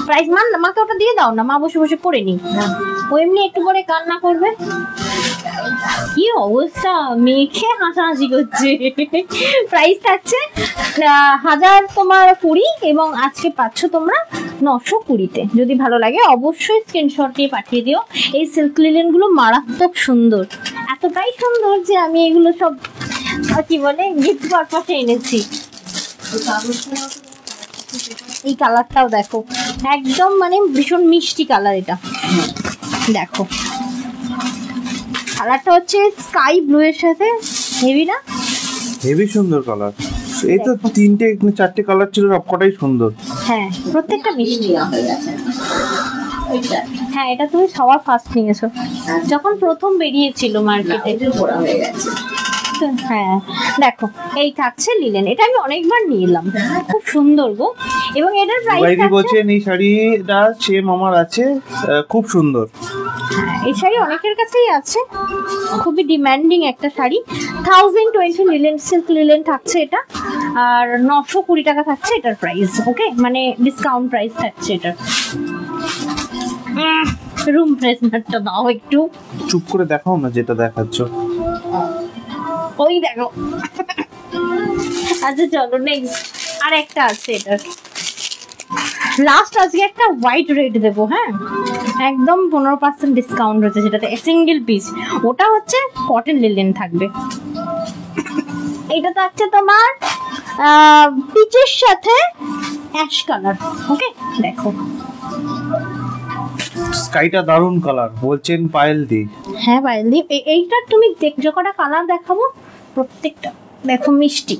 প্রাইস মান আমাকে ওটা দিয়ে দাও না, মা বসে বসে পড়ে নি। ও এমনি একটু পরে কান্না করবে। কি অবস্থা, মেখে হাসাহাসি করছে। প্রাইস থাকছে 1020 এবং আজকে পাচ্ছ তোমরা 920-তে। যদি ভালো লাগে অবশ্যই স্ক্রিনশট নিয়ে পাঠিয়ে দিও। এই সিল্ক লিলেন গুলো মারাত্মক সুন্দর, এতটাই সুন্দর যে আমি এগুলো সব কি বলে গিফট পারপাসে এনেছি। এই কালারটাও দেখো, একদম মানে ভীষণ মিষ্টি কালার। এটা দেখো কালারটা হচ্ছে স্কাই ব্লু এর সাথে, হেভি না? হেভি সুন্দর কালার। এই তো 3-4টে কালার ছিল, সবকটাই সুন্দর। হ্যাঁ প্রত্যেকটা মিষ্টি। হ্যাঁ এটা তুমি সবার ফার্স্ট নিয়েছো যখন প্রথম বেরিয়েছিল মার্কেটে। হ্যাঁ দেখো এই থাকছে লিলেন, এটা আমি অনেকবার নিলাম, খুব সুন্দর গো। এবং এটার প্রাইস বলছেন এই শাড়িটা সেম আমার আছে, খুব সুন্দর। এই শাড়ি অনেকের কাছেই আছে, খুবই ডিমান্ডিং একটা শাড়ি। 1020 লিলেন, সিল্ক লিলেন থাকছে এটা, আর 920 টাকা থাকছে এটার প্রাইস, ওকে, মানে ডিসকাউন্ট প্রাইস থাকছে এটার। রুম ফ্রেশনারটা দাও একটু। চুপ করে দেখাও না যেটা দেখাচ্ছ। ওই দেখো। আচ্ছা চলো নেক্সট, আর একটা আছে এটার লাস্ট। আজকে একটা হোয়াইট রেড দেবো, হ্যাঁ একদম 15% ডিসকাউন্ট রয়েছে, সেটাতে সিঙ্গেল পিস। ওটা হচ্ছে কটন লিলেন থাকবে। এটা থাকছে তোমার পিচের সাথে অ্যাশ কালার, ওকে। দেখো স্কাইটা দারুন কালার বলছেন পায়েল দি। হ্যাঁ পায়েল দি, এইটা তুমি যে কটা কালার দেখাবো প্রত্যেকটা দেখো মিষ্টি।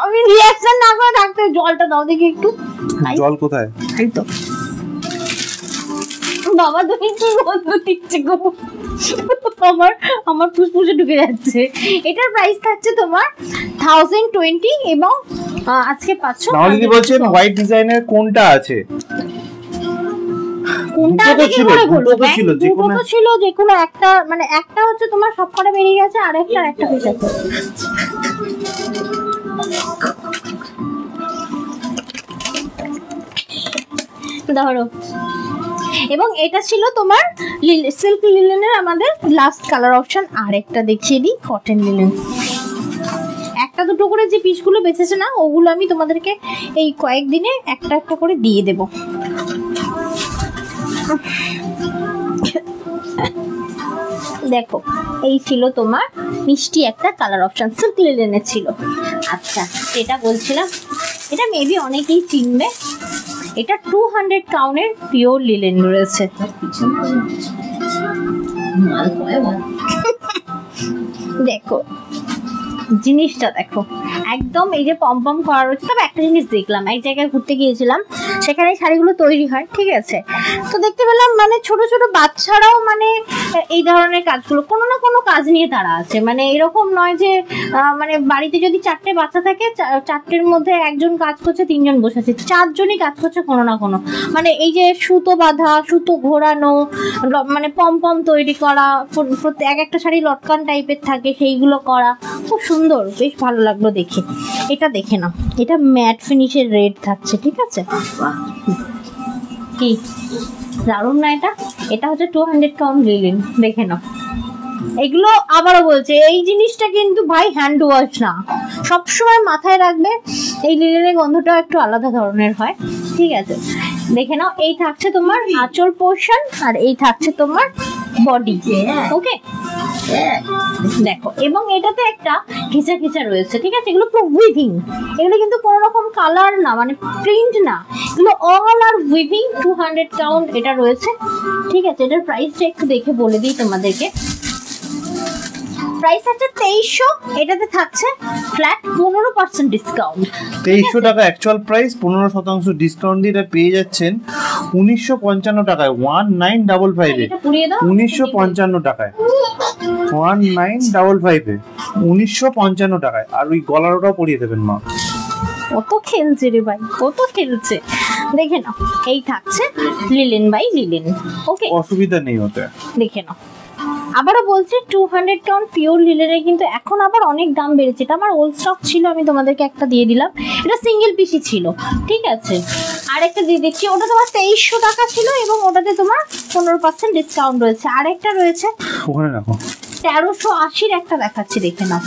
আমি রিঅ্যাকশন না করে থাকতে, জলটা দাও দেখি একটু। জল কোথায়? এই তো বাবা, তুমি কি বলতে দিচ্ছে গো, আমার ফুসফুসে ঢুকে যাচ্ছে। এটার প্রাইস থাকছে তোমার 1020 এবং আজকে পাচ্ছ। নাওলিদি বলছেন হোয়াইট ডিজাইনের কোনটা আছে? কোনটা আছে কি করে বলবো? দুটো তো ছিল, যে কোনো একটা, মানে একটা হচ্ছে তোমার সবকটা বেরিয়ে গেছে, আর একটা পিস আছে। ধরো, এবং এটা ছিল তোমার সিল্ক লিলেনের আমাদের লাস্ট কালার অপশন। আর একটা দেখিয়ে দিই, কটন লিলেন। একটা দুটো করে যে পিসগুলো বেঁচেছে না, ওগুলো আমি তোমাদেরকে এই কয়েকদিনে একটা একটা করে দিয়ে দেব। দেখো এই ছিল তোমার মিষ্টি একটা কালার অপশন, সিল্ক লিলেনের ছিল। আচ্ছা এটা বলছিলাম, এটা মেবি অনেকেই চিনবে, এটা 200 কাউন্টের পিওর লিলেন রয়েছে। দেখো জিনিসটা দেখো একদম এই যে পম করা রয়েছে। তবে একটা জিনিস দেখলাম, এক জায়গায় ঘুরতে গিয়েছিলাম, সেখানে শাড়িগুলো তৈরি হয়, ঠিক আছে, তো দেখতে পেলাম মানে ছোট ছোট বাচ্চারাও মানে এই ধরনের কাজগুলো কোনো না কোনো কাজ নিয়ে তারা আছে। মানে এরকম নয় যে মানে বাড়িতে যদি 4টে বাচ্চা থাকে, 4টের মধ্যে একজন কাজ করছে, 3জন বসে আছে, 4জনই কাজ করছে কোনো না কোনো। মানে এই যে সুতো বাঁধা, সুতো ঘোরানো, মানে পম তৈরি করা, এক একটা শাড়ি লটকান টাইপের থাকে, সেইগুলো করা খুব সুন্দর, বেশ ভালো লাগলো দেখে। এটা দেখে নাও, এটা ম্যাট ফিনিশের রেড থাকছে, ঠিক আছে, কি দারুণ না এটা? এটা হচ্ছে 200 কাউন্ট লিলেন, দেখে নাও। এগুলো আবারও বলছে এই জিনিসটা কিন্তু ভাই হ্যান্ড ওয়াশ না, সবসময় মাথায় রাখবে, এই লিলেনের গন্ধটাও একটু আলাদা ধরনের হয়, ঠিক আছে। দেখে নাও, এই থাকছে তোমার আঁচল পোর্শন, আর এই থাকছে তোমার বডি, ওকে দেখো। এবং এটাতে একটা ঘিচা ঘিচা রয়েছে, ঠিক আছে, এগুলো পুরো উইভিং, এগুলো কিন্তু কোনো রকম কালার না, মানে প্রিন্ট না, এগুলো অল আর উইভিং। 200 কাউন্ট এটা রয়েছে, ঠিক আছে। এটার প্রাইসটা একটু দেখে বলে দিই তোমাদেরকে। প্রাইস আছে 2300, এটাতে থাকছে ফ্ল্যাট 15% ডিসকাউন্ট। 2300 টাকা অ্যাকচুয়াল প্রাইস, 15% ডিসকাউন্ট দিয়ে এটা পেয়ে যাচ্ছেন 1955 টাকায়, 1955 এ, 1955 টাকায়, 1955 এ, 1955 টাকায়। আর ওই গলার ওটাও পরিয়ে দেবেন মা। কত খেলছে রে ভাই, কত খেলছে, দেখে নাও। এই থাকছে লিলেন বাই লিলেন, ওকে, অসুবিধা নেই ওতে, দেখে নাও। আবারও বলছি 200 কাউন্ট পিওর লিলেনের কিন্তু এখন আবার অনেক দাম বেড়েছে। এটা আমার ওল্ড স্টক ছিল, আমি তোমাদেরকে একটা দিয়ে দিলাম, এটা সিঙ্গেল পিসই ছিল, ঠিক আছে। আরেকটা দিয়ে দিচ্ছি, ওটা তোমার 2300 টাকা ছিল এবং ওটাতে তোমার 15% ডিসকাউন্ট রয়েছে। আরেকটা রয়েছে ওখানে রাখো, 1380 একটা দেখাচ্ছি, দেখে নাও।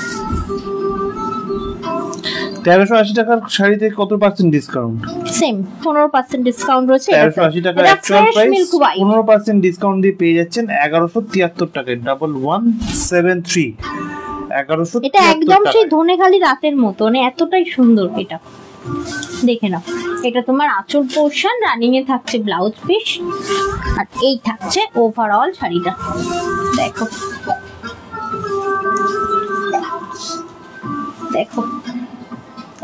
1380 টাকার শাড়িতে কত পার্সেন্ট ডিসকাউন্ট? সেম 15% ডিসকাউন্ট রয়েছে। 1380 টাকা অ্যাকচুয়াল প্রাইস, 15% ডিসকাউন্ট দিয়ে পেয়ে যাচ্ছেন 1173 টাকায়, 1173, 1173। এটা একদম সেই ধনেখালি রাতের মতো, মানে এতটাই সুন্দর এটা, দেখে নাও। এটা তোমার আঁচল পোর্শন, রানিং এ থাকছে ব্লাউজ পিস, আর এই থাকছে ওভারঅল শাড়িটা, দেখো দেখো।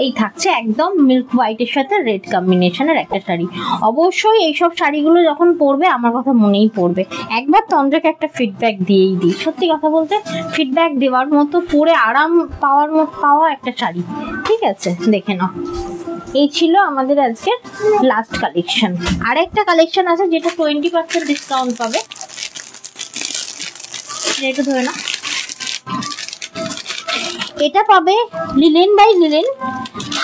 এই থাকছে একদম মিল্ক হোয়াইটের সাথে রেড কম্বিনেশনের একটা শাড়ি। অবশ্যই এইসব শাড়িগুলো যখন পরবে আমার কথা মনেই পড়বে, একবার তন্দ্রাকে একটা ফিডব্যাক দিয়েই দিই। সত্যি কথা বলতে ফিডব্যাক দেওয়ার মতো, পরে আরাম পাওয়া একটা শাড়ি, ঠিক আছে, দেখে নাও। এই ছিল আমাদের আজকের লাস্ট কালেকশন। আরেকটা কালেকশন আছে যেটা 20% ডিসকাউন্ট পাবে, একটু ধরে নাও। এটা পাবে লিলেন বাই লিলেন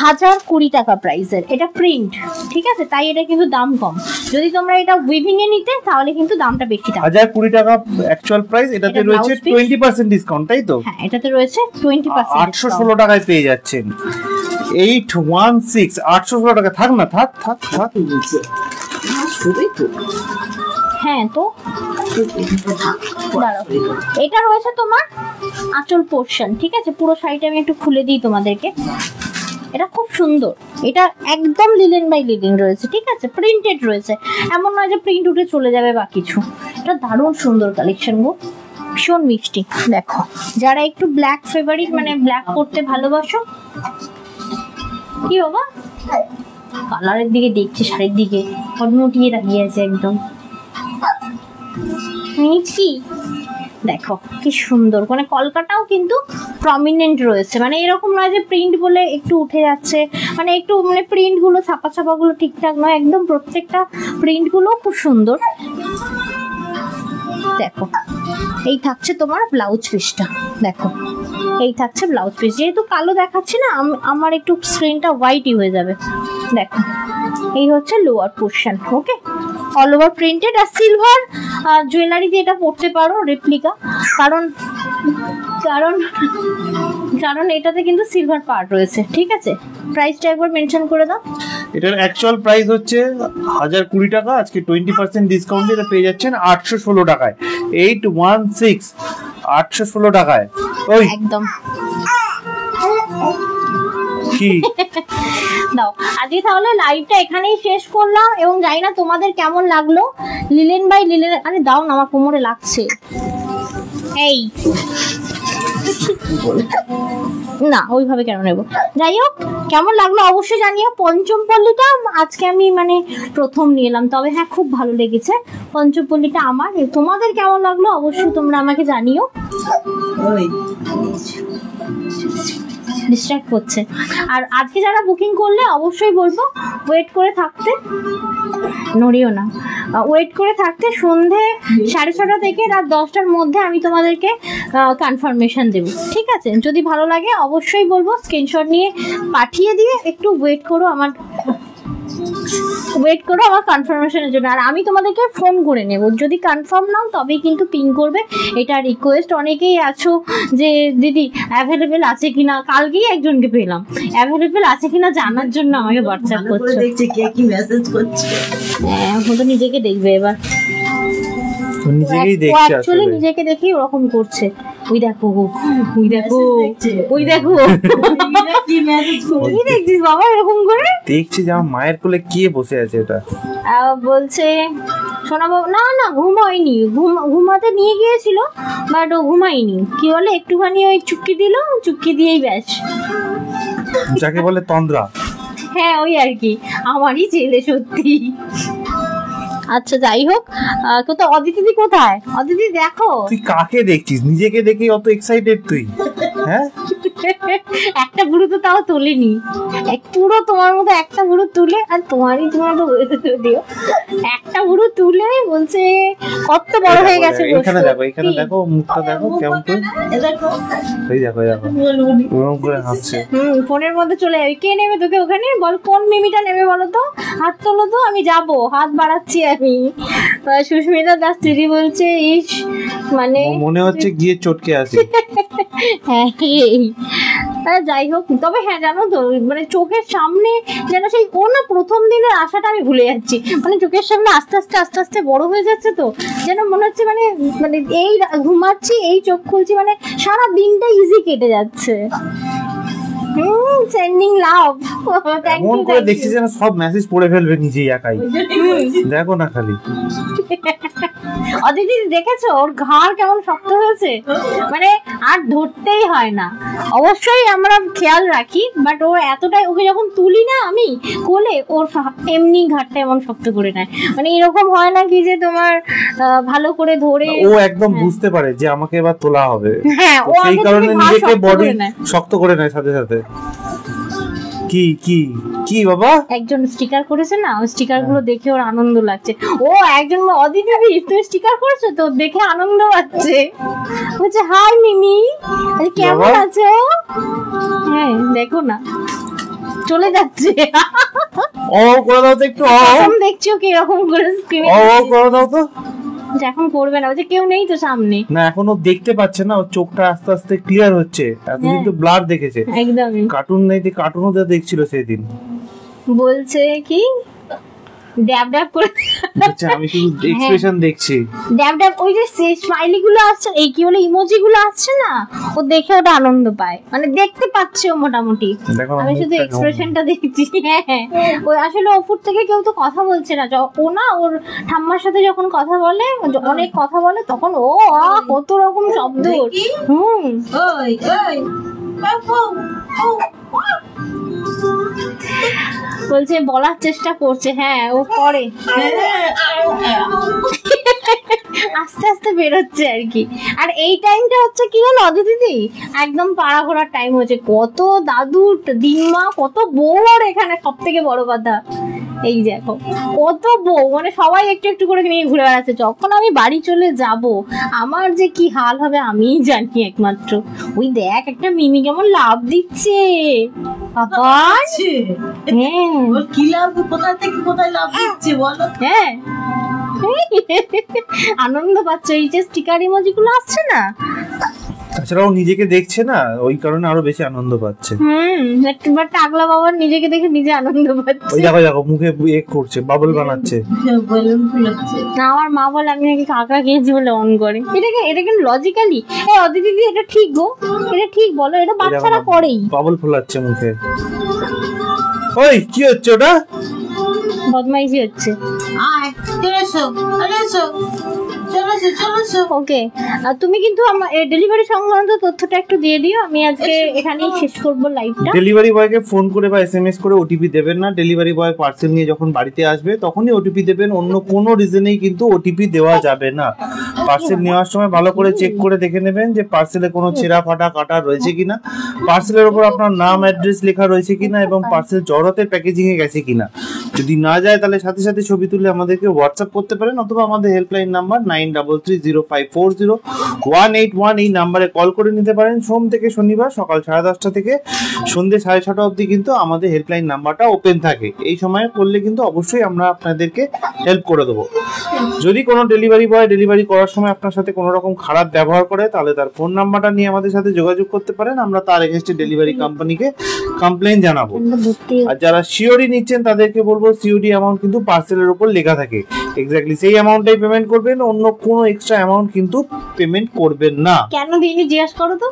1020 টাকা প্রাইসের, এটা প্রিন্ট, ঠিক আছে, তাই এটা কিন্তু দাম কম। যদি তোমরা এটা উইভিং এ নিতে তাহলে কিন্তু দামটা বেশি থাকবে। 1020 টাকা অ্যাকচুয়াল প্রাইস, এটাতে রয়েছে 20% ডিসকাউন্ট, তাই তো? হ্যাঁ, এটাতে রয়েছে 20%। 816 টাকায় পেয়ে যাচ্ছেন 816, 816 টাকা। থাক না, থাক থাক থাক, হ্যাঁ তো এটা রয়েছে তোমার আঁচল পোর্শন, ঠিক আছে। পুরো শাড়িটা আমি একটু খুলে দিই তোমাদেরকে, এটা খুব সুন্দর, এটা একদম লিলেন বাই লিলেন রয়েছে, ঠিক আছে, প্রিন্টেড রয়েছে, এমন নয় যে প্রিন্ট উঠে চলে যাবে বা কিছু। এটা দারুণ সুন্দর কালেকশন গো, ভীষণ মিষ্টি। দেখো যারা একটু ব্ল্যাক ফেভারিট, মানে ব্ল্যাক পরতে ভালোবাসো, কি বাবা কালারের দিকে দেখছে, শাড়ির দিকে হটমটিয়ে তাকিয়ে আছে একদম মিষ্টি। দেখো কি সুন্দর, মানে কলকাটাও কিন্তু প্রমিনেন্ট রয়েছে, মানে এরকম নয় যে প্রিন্ট বলে একটু উঠে যাচ্ছে, মানে একটু মানে প্রিন্ট গুলো ছাপা গুলো ঠিকঠাক নয়, একদম প্রত্যেকটা প্রিন্ট গুলো খুব সুন্দর। দেখো এই থাকছে তোমার ব্লাউজ পিসটা, দেখো এই থাকছে ব্লাউজ পিস। যেহেতু কালো দেখাচ্ছি না, আমার একটু স্ক্রিনটা হোয়াইটই হয়ে যাবে। দেখো এই হচ্ছে লোয়ার পোর্শন, ওকে, অল ওভার প্রিন্টেড। আর সিলভার জুয়েলারি দিয়ে এটা পরতে পারো, রেপ্লিকা, কারণ কারণ কারণ এটাতে কিন্তু সিলভার পার্ট রয়েছে, ঠিক আছে। প্রাইসটা একবার মেনশন করে দাও। এটার অ্যাকচুয়াল প্রাইস হচ্ছে 1020 টাকা, আজকে 20% ডিসকাউন্ট দিয়ে পেয়ে যাচ্ছেন 816 টাকায়, 816। 816 টাকায়। ওই একদম কি দাও। আজকে তাহলে লাইভটা এখানেই শেষ করলাম, এবং জানি না তোমাদের কেমন লাগলো। লিলেন ভাই, লিলেন, আরে দাও না, আমার কোমরে লাগছে। এই না, ওইভাবে কেন নেব? যাই হোক, কেমন লাগলো অবশ্যই জানিও। পঞ্চম পল্লীটা আজকে আমি মানে প্রথম নিয়ে এলাম, তবে হ্যাঁ খুব ভালো লেগেছে পঞ্চম পল্লীটা আমার। তোমাদের কেমন লাগলো অবশ্যই তোমরা আমাকে জানিও। ডিস্ট্রাক্ট করছে। আর আজকে যারা বুকিং করলে অবশ্যই বলবো ওয়েট করে থাকতে, নড়িও না, ওয়েট করে থাকতে। সন্ধে 6:30 থেকে রাত 10টার মধ্যে আমি তোমাদেরকে কনফার্মেশন দেবো, ঠিক আছে? যদি ভালো লাগে অবশ্যই বলবো, স্ক্রিনশট নিয়ে পাঠিয়ে দিয়ে একটু ওয়েট করো আমার কনফার্মেশনের জন্য। আর আমি তোমাদেরকে ফোন করে নেব, যদি কনফার্ম নাও তবেই কিন্তু পিং করবে, এটা রিকোয়েস্ট। অনেকেই আছো যে দিদি অ্যাভেলেবেল আছে কিনা, কালকেই একজনকে পেলাম অ্যাভেলেবেল আছে কিনা জানার জন্য আমাকে হোয়াটসঅ্যাপ করছে। দেখছি কে কি মেসেজ করছে। হ্যাঁ, ও তো নিজেকে দেখবে এবার, নিজেকেই দেখছে আসলে, নিজেকে দেখেই ওরকম করছে। ওই দেখো, ওই দেখো, ওই দেখো, কি মেসেজ করছে। কি দেখছিস বাবা এরকম করে? দেখছি যে আমার মায়ের কোলে কে বসে আছে এটা। বলছে সোনা বাবু, না না ঘুমায়নি, ঘুমাতে নিয়ে গিয়েছিল বাট ও ঘুমায়নি। কি বলে একটুখানি ওই চুক্কি দিল, চুক্কি দিয়েই ব্যাস। যাকে বলে তন্দ্রা। হ্যাঁ ওই আর কি, আমারই ছেলে সত্যি। আচ্ছা যাই হোক, কোথায় অদিতি কোথায়? অদিতি দেখো, তুই কাকে দেখছিস? নিজেকে দেখে অত এক্সাইটেড তুই? হ্যাঁ, একটা বুড়ো তো তাও তোলেনি, পুরো তোমার মতো একটা বুড়ো তুলে, আর তোমার তো দিও একটা বুড়ো তুলে বলছে কত বড় হয়ে গেছে। এখানে দেখো, এখানে দেখো, মুখটা দেখো কেমন করে, দেখো এই দেখো, এই দেখো ওরকম করে হাসছে। ফোনের মধ্যে চলে যাবে। কে নেবে তোকে ওখানে? বল কোন মিমিটা নেবে বলো তো, হাত তোলো তো, আমি যাব, হাত বাড়াচ্ছি আমি। সুস্মিতা দাস দিদি বলছে ইস, মানে মনে হচ্ছে গিয়ে চটকে আসি। হ্যাঁ যাই হোক, তবে হ্যাঁ জানো তো, মানে চোখের সামনে যেন সেই ও না প্রথম দিনের আশাটা আমি ভুলে যাচ্ছি, মানে চোখের সামনে আস্তে আস্তে আস্তে আস্তে বড় হয়ে যাচ্ছে, তো যেন মনে হচ্ছে মানে মানে এই ঘুমাচ্ছি, এই চোখ খুলছি, মানে সারা দিনটা ইজি কেটে যাচ্ছে। সেন্ডিং লাভ, থ্যাংক এমন ইউ। করে দেখছিস যেন সব মেসেজ পড়ে ফেলবে নিজেই একাই। দেখো না খালি। অদিতি দেখেছো ওর ঘাড় কেমন শক্ত হয়েছে, মানে আর ধরতেই হয় না। অবশ্যই আমরা খেয়াল রাখি, বাট ও এতটাই, ওকে যখন তুলি না আমি কোলে, ওর এমনি ঘাড়টা এমন শক্ত করে নেয়, মানে এরকম হয় না কি যে তোমার ভালো করে ধরে। ও একদম বুঝতে পারে যে আমাকে এবার তোলা হবে, হ্যাঁ ও সেই আগে কারণে থেকে ঘাড় নিজেকে শক্ত বডি করে নেয়। শক্ত করে নেয় সাথে সাথে। কি কি কি বাবা, একজন স্টিকার করেছে না, ওই স্টিকার গুলো দেখে ওর আনন্দ লাগছে। ও একজন অদিতি দিদি তুমি স্টিকার করেছো তো, দেখে আনন্দ পাচ্ছে, বলছে হাই মিমি, কেমন বাবা। আছো? হ্যাঁ দেখো না চলে যাচ্ছে। ও করে দাও তো একটু, এখন দেখছো কি এরকম করে স্ক্রিনে, ও করে দাও তো। এখন করবে না, বলছে কেউ নেই তো সামনে। না এখনো দেখতে পাচ্ছে না, ওর চোখটা আস্তে আস্তে ক্লিয়ার হচ্ছে, এতদিন তো ব্লার দেখেছে। একদমই কার্টুন নেই, কার্টুনও তো দেখছিল সেদিন। বলছে কি ড্যাব ড্যাব করে, আচ্ছা আমি শুধু এক্সপ্রেশন দেখছি। ড্যাব ড্যাব, ওই যে স্মাইলি গুলো আসছে, এই কি বলে ইমোজি গুলো আসছে না, ও দেখে ওটা আনন্দ পায়, মানে দেখতে পাচ্ছে ও মোটামুটি। দেখো আমি শুধু মুখটা এক্সপ্রেশনটা দেখছি। হ্যাঁ ওই আসলে ওপর থেকে কেউ তো কথা বলছে না, ও না ওর ঠাম্মার সাথে যখন কথা বলে, অনেক কথা বলে, তখন ও কত রকম শব্দ। হুম ওই ওই বলছে বলার চেষ্টা করছে, হ্যাঁ ও করে, আস্তে আস্তে বেরোচ্ছে আর কি। আর এই টাইমটা হচ্ছে কি বলো অদিতি, একদম পাড়া ঘোরার টাইম হচ্ছে, কত দাদু দিনমা, কত বউ, আর এখানে সব থেকে বড় কথা এই দেখো কত বউ, মানে সবাই একটু একটু করে নিয়ে ঘুরে বেড়াচ্ছে। যখন আমি বাড়ি চলে যাব আমার যে কি হাল হবে আমিই জানি একমাত্র। ওই দেখ একটা মিমি কেমন লাভ দিচ্ছে বাবা। হ্যাঁ ওর কি লাভ, কোথায় থেকে কোথায় লাভ দিচ্ছে বলো? হ্যাঁ আনন্দ পাচ্ছে, এই যে স্টিকার ইমোজি গুলো আসছে না, তাছাড়াও নিজেকে দেখছে না, ওই কারণে আরো বেশি আনন্দ পাচ্ছে। বাট টাকলা বাবার নিজেকে দেখে নিজে আনন্দ পাচ্ছে। ওই দেখো দেখো মুখে করছে, বাবল বানাচ্ছে। বেলুন ফুলাচ্ছে। না আমার মা বলে আমি নাকি কাঁকড়া খেয়েছি বলে অন করে। এটা কিন্তু লজিক্যালি অদিতি দিদি এটা ঠিক গো, এটা ঠিক বলো, এটা বাচ্চারা করেই। বাবল ফুলাচ্ছে মুখে। ওই কি হচ্ছে ওটা? বদমাইশি হচ্ছে। আয় চলে এসো, চলে এসো, চলে এসো, চলে এসো। ওকে, তুমি কিন্তু আমার ডেলিভারি সংক্রান্ত তথ্যটা একটু দিয়ে দিও, আমি আজকে এখানেই শেষ করব লাইভটা। ডেলিভারি বয়কে ফোন করে বা এসএমএস করে ওটিপি দেবেন না। ডেলিভারি বয় পার্সেল নিয়ে যখন বাড়িতে আসবে তখনই ওটিপি দেবেন, অন্য কোনো রিজনেই কিন্তু ওটিপি দেওয়া যাবে না। পার্সেল নেওয়ার সময় ভালো করে চেক করে দেখে নেবেন যে পার্সেলে কোনো ছেঁড়া ফাটা কাটা রয়েছে কিনা, পার্সেলের উপর আপনার নাম অ্যাড্রেস লেখা রয়েছে কিনা এবং পার্সেল জড়তে প্যাকেজিং এ গেছে কিনা। যদি না যায় তাহলে সাথে সাথে ছবি তুলে আমাদেরকে হোয়াটসঅ্যাপ করতে পারেন, অথবা আমাদের হেল্পলাইন নাম্বার 9330540181 এই নাম্বারে কল করে নিতে পারেন। সোম থেকে শনিবার সকাল 10:30 থেকে সন্ধ্যে 6:30 অবধি কিন্তু আমাদের হেল্পলাইন নাম্বারটা ওপেন থাকে। এই সময়ে করলে কিন্তু অবশ্যই আমরা আপনাদেরকে হেল্প করে দেবো। যদি কোনো ডেলিভারি বয় ডেলিভারি করার সময় আপনার সাথে কোনো রকম খারাপ ব্যবহার করে তাহলে তার ফোন নাম্বারটা নিয়ে আমাদের সাথে যোগাযোগ করতে পারেন, আমরা তার এগেইনস্টে ডেলিভারি কোম্পানিকে কমপ্লেইন জানাবো। আর যারা সিওডি নিচ্ছেন তাদেরকে বলবো সিওডি অ্যামাউন্ট কিন্তু পার্সেলের উপর লেখা থাকে, এক্স্যাক্টলি সেই অ্যামাউন্টটাই পেমেন্ট করবেন, অন্য কোনো এক্সট্রা অ্যামাউন্ট কিন্তু পেমেন্ট করবেন না। কেন দিইনি জিজ্ঞেস করো তো,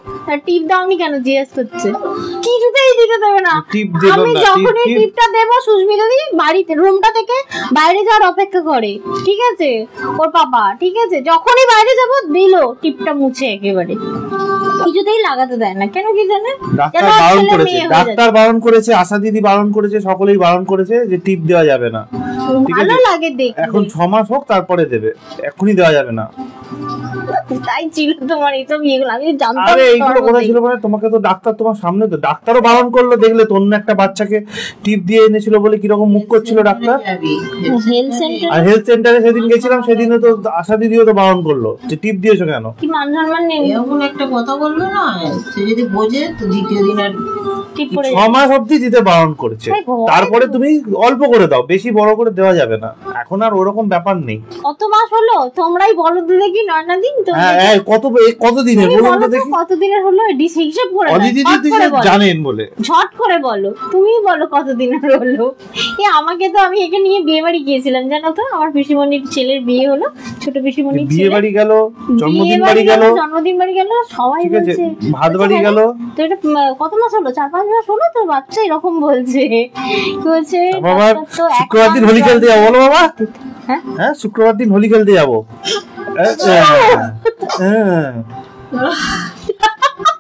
টিপ দাওনি কেন জিজ্ঞেস করছে, কিছুতেই দিতে দেবে না। টিপ দেব আমি না, যখনই টিপটা দেব সুস্মিতা দি বাড়িতে রুমটা থেকে বাইরে যাওয়ার অপেক্ষা করে, ঠিক আছে ওর পাপা, ঠিক আছে যখনই বাইরে যাব দিল টিপটা মুছে একেবারে, কিছুতেই লাগাতে দেয় না। কেন কি জানে, ডাক্তার বারণ করেছে, ডাক্তার বারণ করেছে, আশা দিদি বারণ করেছে, সকলেই বারণ করেছে যে টিপ দেওয়া যাবে না। ভালো লাগে দেখতে, এখন 6 মাস হোক তারপরে দেবে, এখনই দেওয়া যাবে না। তাই ছিল তোমার এইসব ইয়েগুলো, আমি জানতাম। আরে এইগুলো কথা ছিল মানে তোমাকে তো ডাক্তার তোমার সামনে, তো ডাক্তারও বারণ করলো, দেখলে তো অন্য একটা বাচ্চাকে টিপ দিয়ে এনেছিল বলে কিরকম মুখ করছিল ডাক্তার। হেলথ সেন্টার, আর হেলথ সেন্টারে সেদিন গেছিলাম, সেদিনও তো আশা দিদিও তো বারণ করলো যে টিপ দিয়েছো কেন। কি মান সম্মান নেই, এমন একটা কথা বললো না, সে যদি বোঝে তো দ্বিতীয় দিন আর টিপ পড়ে 6 মাস অবধি দিতে বারণ করেছে, তারপরে তুমি অল্প করে দাও, বেশি বড় করে দেওয়া যাবে না। এখন আর ওরকম ব্যাপার নেই। কত মাস হলো তোমরাই বলো তো দেখি, 9 দিন তো। হ্যাঁ কত দিনের বলুন তো দেখি, কত দিনের হলো হিসাব করে অদিতি দিদি জানেন বলে ঝট করে বলো, তুমি বলো কত দিনের হলো। আমাকে তো, আমি একে নিয়ে বিয়ে বাড়ি গিয়েছিলাম জানো তো, আমার পিসিমণির ছেলের বিয়ে হলো, ছোট পিসিমণির বিয়ে বাড়ি গেল, জন্মদিন বাড়ি গেল, সবাই বলছে ভাত বাড়ি গেল। তো এটা কত মাস হলো, 4-5 মাস হলো তো, বাচ্চা এরকম বলছে। কি বলছে বাবা, শুক্রবার দিন হোলি খেলতে যাবো বলো বাবা। হ্যাঁ শুক্রবার দিন হোলি খেলতে যাবো।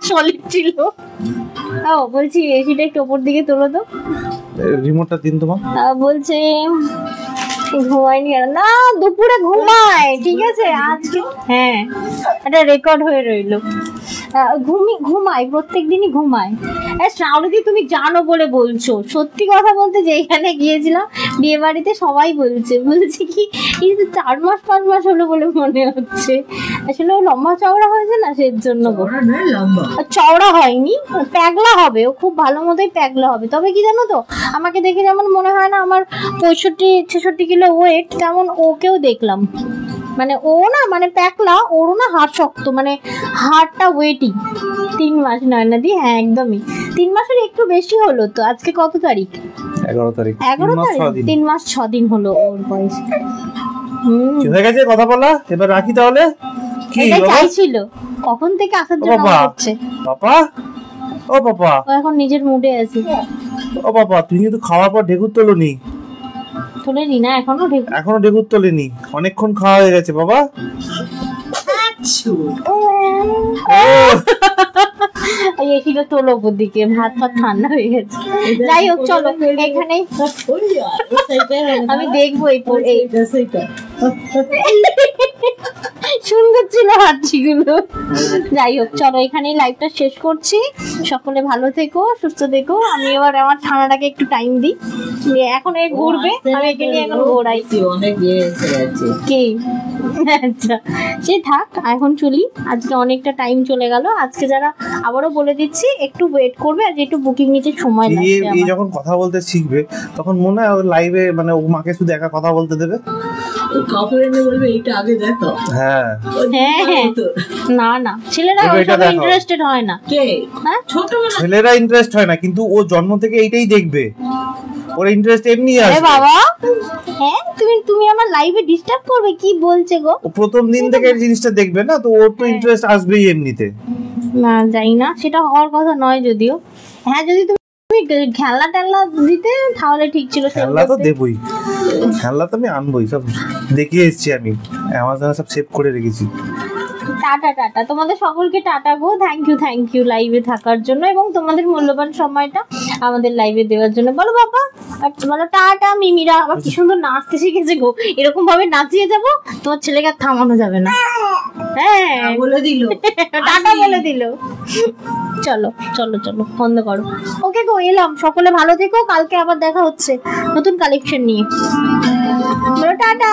সলিড ছিল। বলছি এসিটা একটু ওপর দিকে তোলো তো, রিমোটটা দিন তোমার। বলছে ঘুমায়নি না, দুপুরে ঘুমায়, ঠিক আছে আজকে, হ্যাঁ এটা রেকর্ড হয়ে রইলো। ঘুমায় প্রত্যেক দিনই ঘুমায়। শ্রাবণী তুমি জানো বলে বলছো, সত্যি কথা বলতে যেখানে গিয়েছিলাম বিয়ে বাড়িতে সবাই বলছে কি এই 4-5 মাস হলো বলে মনে হচ্ছে। আসলে ও লম্বা চওড়া হয়েছে না, সেই জন্য চওড়া হয়নি, প্যাগলা হবে, ও খুব ভালো মতোই প্যাগলা হবে। তবে কি জানো তো, আমাকে দেখে যেমন মনে হয় না আমার 65-66 কিলো ওয়েট, তেমন ওকেও দেখলাম, মানে ও না মানে প্যাকলা, ওরও না হাড় শক্ত, মানে হাড়টা ওয়েটি। 3 মাস নয় না দি, হ্যাঁ একদমই 3 মাসের একটু বেশি হলো তো। আজকে কত তারিখ? 11 তারিখ। 3 মাস 6 দিন হলো ওর বয়স। ঠিক আছে কথা বলা, এবার রাখি তাহলে। কি চাইছিল কখন থেকে আসার জন্য হচ্ছে পাপা, ও পাপা ও এখন নিজের মুডে আছে। ও পাপা তুমি কিন্তু খাওয়ার পর ঢেকুর তোলনি? তোলেনি না এখনো ঢেকুর তোলেনি, অনেকক্ষণ খাওয়া হয়ে গেছে বাবা। এসিটা তোলো উপর দিকে, ভাত ঠান্ডা হয়ে গেছে। যাই হোক চলো এখানেই, আমি দেখবো সুন্দর ছিল হাতছিগুলো। যাই হোক চলো এখানেই লাইভটা শেষ করছি। সকলে ভালো থেকো, সুস্থ থেকো। আমি এবার আমার ঠান্ডাটাকে একটু টাইম দিই, এখন এই ঘুরবে, আমি একে নিয়ে এখন ঘোরাই। কি আচ্ছা সে থাক, এখন চলি। আজকে অনেকটা টাইম চলে গেল। আজকে যারা, আবারও বলে দিচ্ছি, একটু ওয়েট করবে, আর একটু বুকিং নিতে সময় লাগবে। এই যখন কথা বলতে শিখবে তখন মনে হয় লাইভে মানে ও মাকে শুধু একা কথা বলতে দেবে। কাপড় এনে বলবে এইটা আগে দেখো। হ্যাঁ হ্যাঁ না না ছেলেরা দেখো, এটা ওইসব দেখো। ইন্টারেস্টেড হয় না। কে হ্যাঁ ছোটবেলা ছেলেরা ইন্টারেস্ট হয় না, কিন্তু ও জন্ম থেকে এইটাই দেখবে, ওর ইন্টারেস্ট এমনি আরে আসবে। বাবা হ্যাঁ তুমি আমার লাইভে ডিস্টার্ব করবে, কি বলছে গো? ও প্রথম দিন থেকে এই জিনিসটা দেখবে না, তো ওর তো ইন্টারেস্ট আসবেই এমনিতে। না যাই না, সেটা হওয়ার কথা নয় যদিও। হ্যাঁ যদি তুমি খেলনা টেলনা দিতে তাহলে ঠিক ছিল। খেলনা তো দেবই, খেলনা তো আমি আনবোই, সব দেখিয়ে এসেছি আমি, অ্যামাজনে সব সেভ করে রেখেছি। টাটা টাটা তোমাদের সকলকে, টাটা গো। থ্যাংক ইউ লাইভে থাকার জন্য এবং তোমাদের মূল্যবান সময়টা আমাদের লাইভে দেওয়ার জন্য। বলো বাবা, বলো টাটা। মিমিরা আবার কি সুন্দর নাচতে শিখেছে গো, এরকম ভাবে নাচিয়ে যাবো তোমার ছেলেকে আর থামানো যাবে না। হ্যাঁ বলে দিল টাটা বলে দিল। চলো চলো চলো বন্ধ করো। ওকে গো এলাম, সকলে ভালো থেকো, কালকে আবার দেখা হচ্ছে নতুন কালেকশন নিয়ে। বলো টাটা।